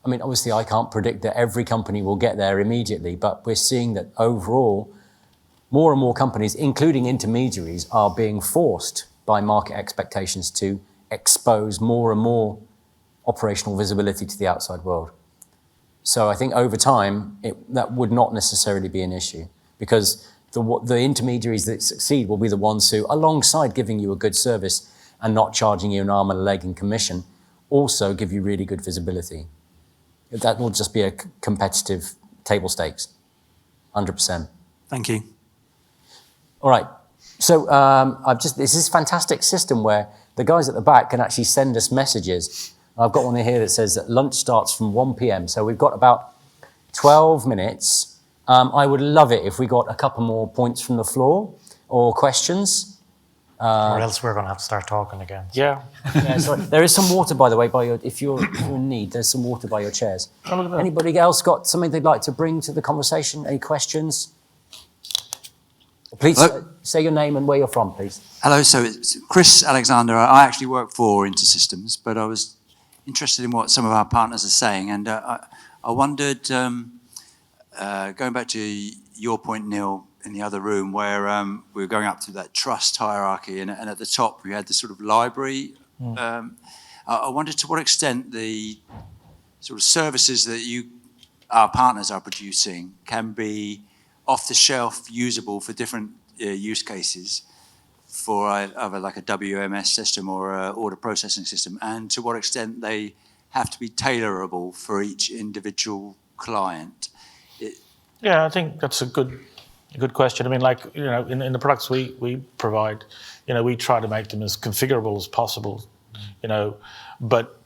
obviously I can't predict that every company will get there immediately, but we're seeing that overall, more and more companies, including intermediaries, are being forced by market expectations to expose more and more operational visibility to the outside world. So I think over time, that would not necessarily be an issue, because the intermediaries that succeed will be the ones who, alongside giving you a good service and not charging you an arm and a leg in commission, also give you really good visibility. That will just be a competitive table stakes, 100%.
Thank you.
All right. So this is a fantastic system where the guys at the back can actually send us messages. I've got one here that says that lunch starts from 1 p.m. So we've got about 12 minutes. I would love it if we got a couple more points from the floor or questions.
or else we're going to have to start talking again.
Yeah.
Yeah, sorry. There is some water, by the way, by your, if you're in need, there's some water by your chairs.
Oh, look at that.
Anybody else got something they'd like to bring to the conversation? Any questions? Please say your name and where you're from, please.
Hello, so it's Chris Alexander. I actually work for InterSystems, but I was interested in what some of our partners are saying, and I wondered, going back to your point, Neil, in the other room, where we were going up through that trust hierarchy, and at the top we had the sort of library. I wondered to what extent the sort of services that our partners are producing can be off-the-shelf usable for different use cases for either like a WMS system or an order processing system, and to what extent they have to be tailorable for each individual client.
Yeah, I think that's a good question. I mean, like, you know, in the products we provide, you know, we try to make them as configurable as possible, you know, but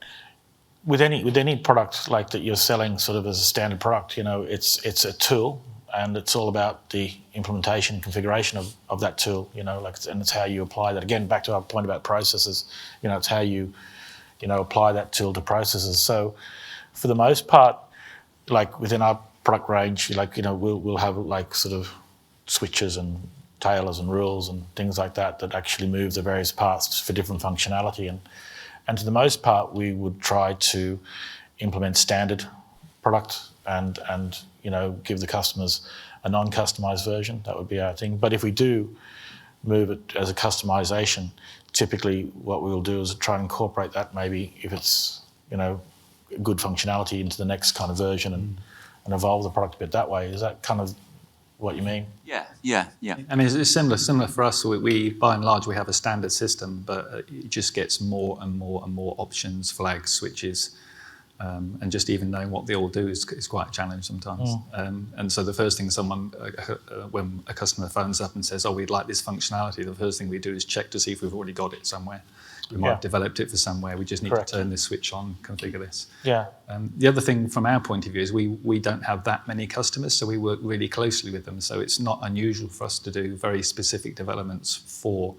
with any product like that you're selling sort of as a standard product, you know, it's a tool, and it's all about the implementation and configuration of that tool, you know, like, and it's how you apply that. Again, back to our point about processes, you know, it's how you apply that tool to processes. So for the most part, like within our product range, like, you know, we'll have like sort of switches and tailors and rules and things like that actually move the various parts for different functionality. And to the most part, we would try to implement standard product and you know, give the customers a non-customized version. That would be our thing. But if we do move it as a customization, typically what we will do is try and incorporate that, maybe if it's, you know, good functionality, into the next kind of version and evolve the product a bit that way. Is that kind of what you mean?
Yeah.
I mean, it's similar for us. We by and large, we have a standard system, but it just gets more and more options, flags, switches, and just even knowing what they all do is quite a challenge sometimes. And so the first thing when a customer phones up and says, "Oh, we'd like this functionality," the first thing we do is check to see if we've already got it somewhere. We might have developed it for somewhere. We just need to turn this switch on, configure this.
Yeah.
The other thing from our point of view is we don't have that many customers, so we work really closely with them. So it's not unusual for us to do very specific developments for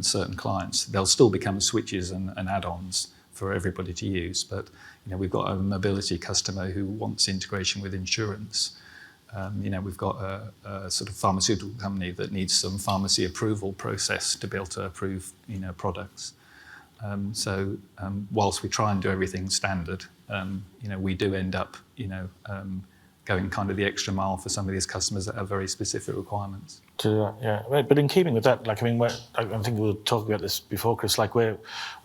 certain clients. They'll still become switches and add-ons for everybody to use. But you know, we've got a mobility customer who wants integration with insurance. You know, we've got a sort of pharmaceutical company that needs some pharmacy approval process to be able to approve, you know, products. So whilst we try and do everything standard, you know, we do end up, you know, going kind of the extra mile for some of these customers that have very specific requirements.
Yeah, but in keeping with that, like, I mean, I think we were talking about this before, Chris. Like, we're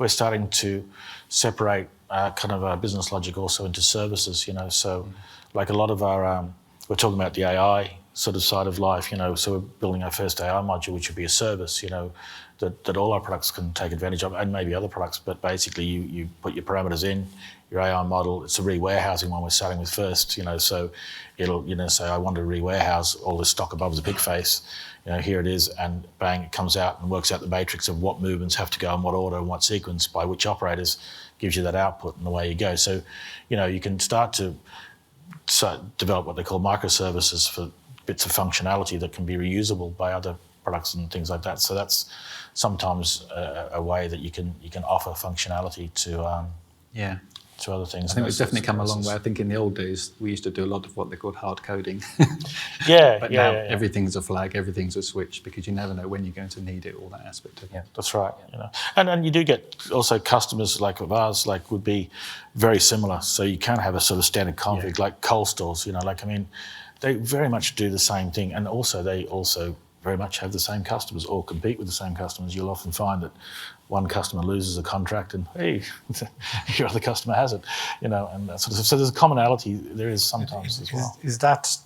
starting to separate kind of our business logic also into services. You know, so like a lot of our we're talking about the AI sort of side of life, you know, so we're building our first AI module, which would be a service, you know, that all our products can take advantage of, and maybe other products, but basically you put your parameters in, your AI model, it's a re-warehousing one we're starting with first, you know, so it'll, you know, say, I want to re-warehouse all this stock above the pig face, you know, here it is, and bang, it comes out and works out the matrix of what movements have to go in what order and what sequence by which operators, gives you that output, and away you go. So, you know, you can start to develop what they call microservices for bits of functionality that can be reusable by other products and things like that. So that's sometimes a way that you can offer functionality to other things.
I think we've definitely come a long way. I think in the old days we used to do a lot of what they called hard coding. But now everything's a flag, everything's a switch, because you never know when you're going to need it, all that aspect of it.
Yeah, that's right. You know, and you do get also customers like of ours, like, would be very similar. So you can have a sort of standard config, like coal stores. You know, like, I mean, they very much do the same thing, and also they also very much have the same customers or compete with the same customers. You'll often find that one customer loses a contract and, hey, your other customer has it, you know, and that sort of stuff. So there's a commonality there is sometimes as well.
Is that,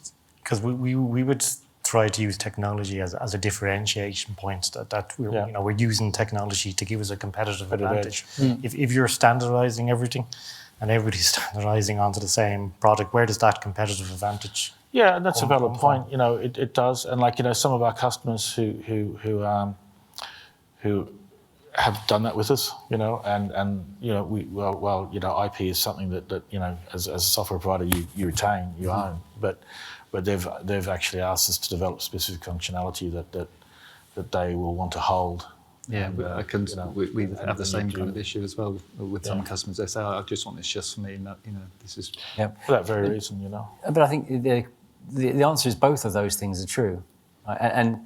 because we would try to use technology as a differentiation point, that we're, you know, we're using technology to give us a competitive advantage. If you're standardizing everything and everybody's standardizing onto the same product, where does that competitive advantage?
Yeah, and that's a valid point. You know, it does, and like, you know, some of our customers who have done that with us, you know, and you know, well, you know, IP is something that you know, as a software provider, you retain, you own, but they've actually asked us to develop specific functionality that they will want to hold
Yeah,
And,
I can,
you know,
we
and
have the same
you
kind
do-
of issue as well with some
Yeah.
customers. They say, "Oh, I just want this just for me." No, this is.
Yeah.
For that very reason, you know.
But I think the answer is both of those things are true. And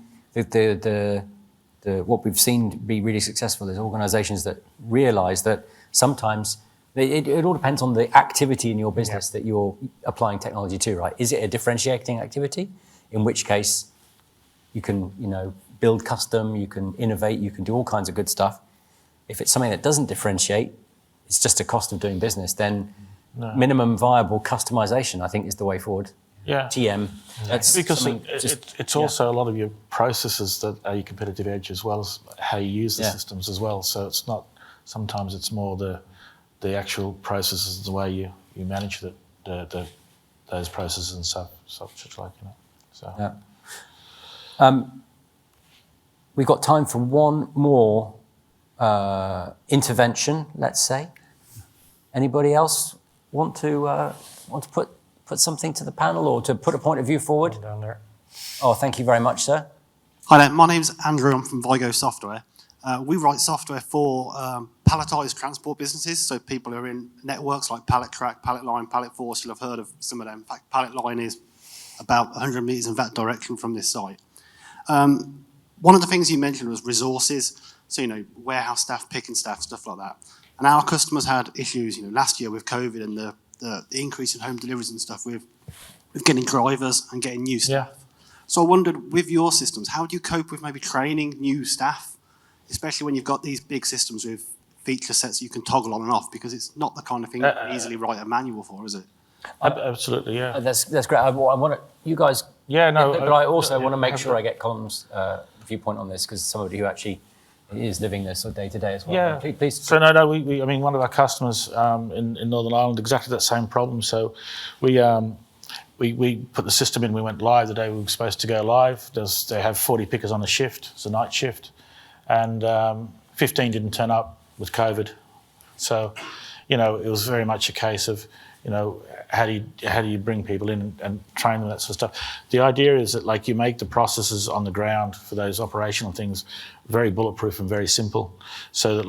what we've seen be really successful is organizations that realize that sometimes it all depends on the activity in your business that you're applying technology to, right? Is it a differentiating activity? In which case you can, build custom, you can innovate, you can do all kinds of good stuff. If it's something that doesn't differentiate, it's just a cost of doing business, then minimum viable customization, I think, is the way forward.
Yeah.
TM. That's
Because
something
it's also a lot of your processes that are your competitive edge, as well as how you use the systems as well. So it's not, sometimes it's more the actual processes, the way you manage those processes and such like, So.
Yeah. We've got time for one more intervention, let's say. Anybody else want to put something to the panel or to put a point of view forward?
Down there.
Oh, thank you very much, sir.
Hi there, my name's Andrew, I'm from Vigo Software. We write software for palletised transport businesses, so people who are in networks like Pallet Track, Pallet Line, Pallet Force, you'll have heard of some of them. In fact, Pallet Line is about 100 metres in that direction from this site. One of the things you mentioned was resources, so warehouse staff, picking staff, stuff like that. And our customers had issues, last year with COVID and the increase in home deliveries and stuff with getting drivers and getting new staff.
Yeah.
So I wondered, with your systems, how do you cope with maybe training new staff, especially when you've got these big systems with feature sets you can toggle on and off, because it's not the kind of thing you can easily write a manual for, is it?
Absolutely, yeah.
That's great. I want to, you guys.
Yeah, no.
But I also want to make sure I get Colm's viewpoint on this, because somebody who actually is living this day to day as well.
Yeah.
Please.
So we I mean, one of our customers in Northern Ireland, exactly that same problem. So we put the system in. We went live the day we were supposed to go live. They have 40 pickers on a shift. It's a night shift, and 15 didn't turn up with COVID. So, it was very much a case of, how do you bring people in and train them, that sort of stuff. The idea is that you make the processes on the ground for those operational things very bulletproof and very simple, so that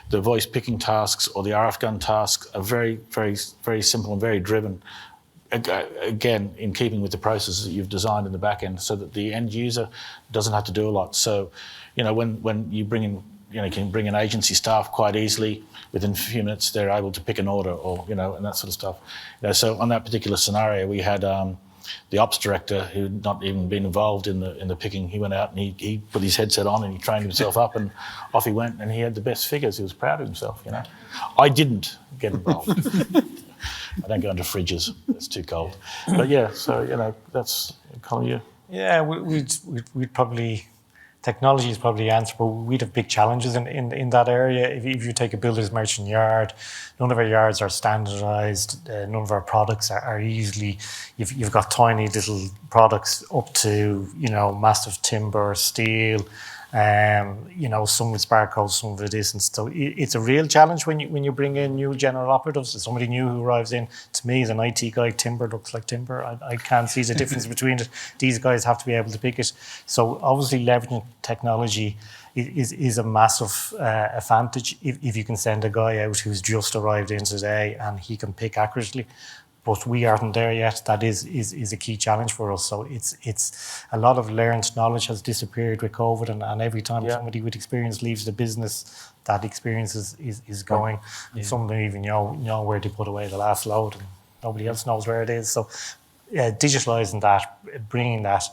the voice picking tasks or the RF gun tasks are very, very, very simple and very driven. Again, in keeping with the processes that you've designed in the back end, so that the end user doesn't have to do a lot. So, when you bring in, you can bring in agency staff quite easily. Within a few minutes, they're able to pick an order, or and that sort of stuff. So on that particular scenario, we had the ops director who'd not even been involved in the picking. He went out and he put his headset on and he trained himself up, and off he went, and he had the best figures. He was proud of himself. I didn't get involved. I don't go into fridges; it's too cold. But yeah, so that's Colm, you.
Yeah, we'd probably. Technology is probably the answer, but we'd have big challenges in that area. If you take a builder's merchant yard, none of our yards are standardised. None of our products are easily. You've got tiny little products up to massive timber, steel. Some with spark codes, some with this, and so it's a real challenge when you bring in new general operatives. There's somebody new who arrives in. To me, as an IT guy, timber looks like timber. I can't see the difference between it. These guys have to be able to pick it. So obviously, leveraging technology is a massive advantage if you can send a guy out who's just arrived in today and he can pick accurately. But we aren't there yet. That is a key challenge for us. So it's a lot of learned knowledge has disappeared with COVID, and every time somebody with experience leaves the business, that experience is going. And some of them even know where they put away the last load, and nobody else knows where it is. So digitalising that, bringing that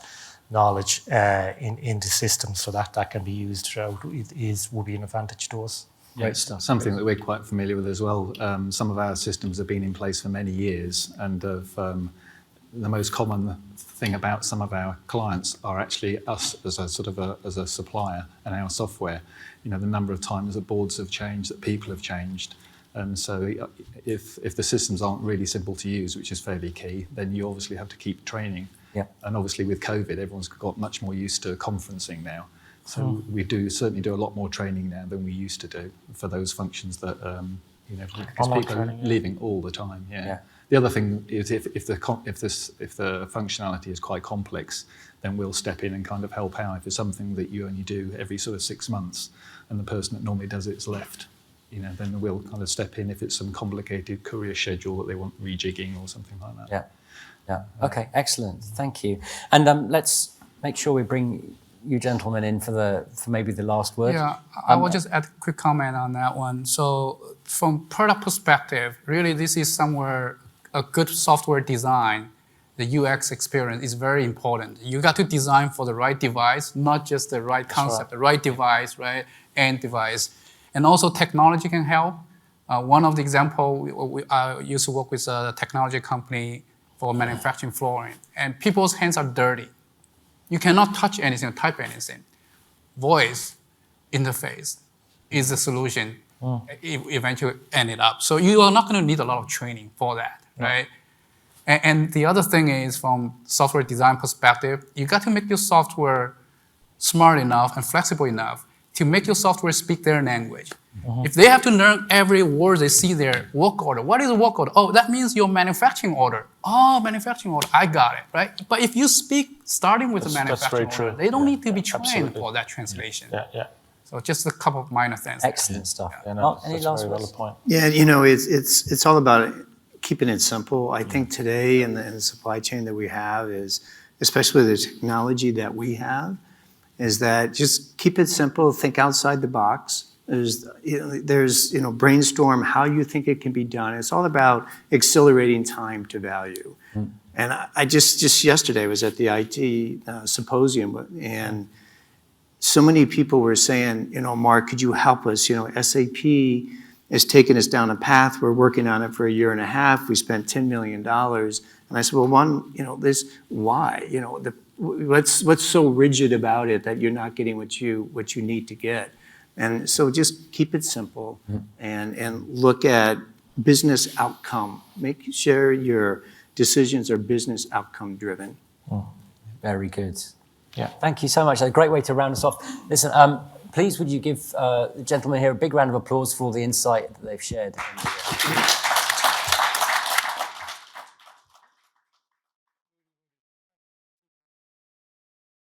knowledge into systems so that can be used throughout will be an advantage to us.
Great stuff. Something that we're quite familiar with as well. Some of our systems have been in place for many years, and the most common thing about some of our clients are actually us as a supplier and our software. The number of times that boards have changed, that people have changed, and so if the systems aren't really simple to use, which is fairly key, then you obviously have to keep training. Yeah. And obviously with COVID, everyone's got much more used to conferencing now. So we certainly do a lot more training now than we used to do for those functions that because people are leaving all the time. Yeah. The other thing is if the functionality is quite complex, then we'll step in and kind of help out. If it's something that you only do every sort of 6 months and the person that normally does it's left, then we'll kind of step in if it's some complicated courier schedule that they want rejigging or something like that.
Yeah. Yeah. Okay. Excellent. Thank you. And let's make sure we bring you gentlemen in for maybe the last word.
Yeah, I will just add a quick comment on that one. So from product perspective, really this is somewhere a good software design, the UX experience is very important. You got to design for the right device, not just the right concept, the right device, right, end device. And also technology can help. One of the example, I used to work with a technology company for manufacturing flooring, and people's hands are dirty. You cannot touch anything or type anything. Voice interface is the solution. Eventually ended up. So you are not going to need a lot of training for that, right? And the other thing is, from software design perspective, you got to make your software smart enough and flexible enough to make your software speak their language. If they have to learn every word they see their work order, what is a work order? Oh, that means your manufacturing order. Oh, manufacturing order, I got it, right? But if you speak starting with the manufacturing order, they don't need to be trained for that translation.
Yeah.
So just a couple of minor things.
Excellent stuff.
Yeah, no,
Any
that's a
last
very
words?
valid point.
Yeah, it's all about keeping it simple. I think today in the supply chain that we have is, especially the technology that we have, is that just keep it simple, think outside the box. There's brainstorm how you think it can be done. It's all about accelerating time to value. And I just yesterday was at the IT symposium, and so many people were saying, Mark, could you help us? SAP is taking us down a path. We're working on it for 1.5 years. We spent $10 million. And I said, well, why? What's so rigid about it that you're not getting what you need to get? And so just keep it simple and look at business outcome. Make sure your decisions are business outcome driven.
Very good.
Yeah.
Thank you so much. A great way to round us off. Listen, please would you give the gentleman here a big round of applause for all the insight that they've shared.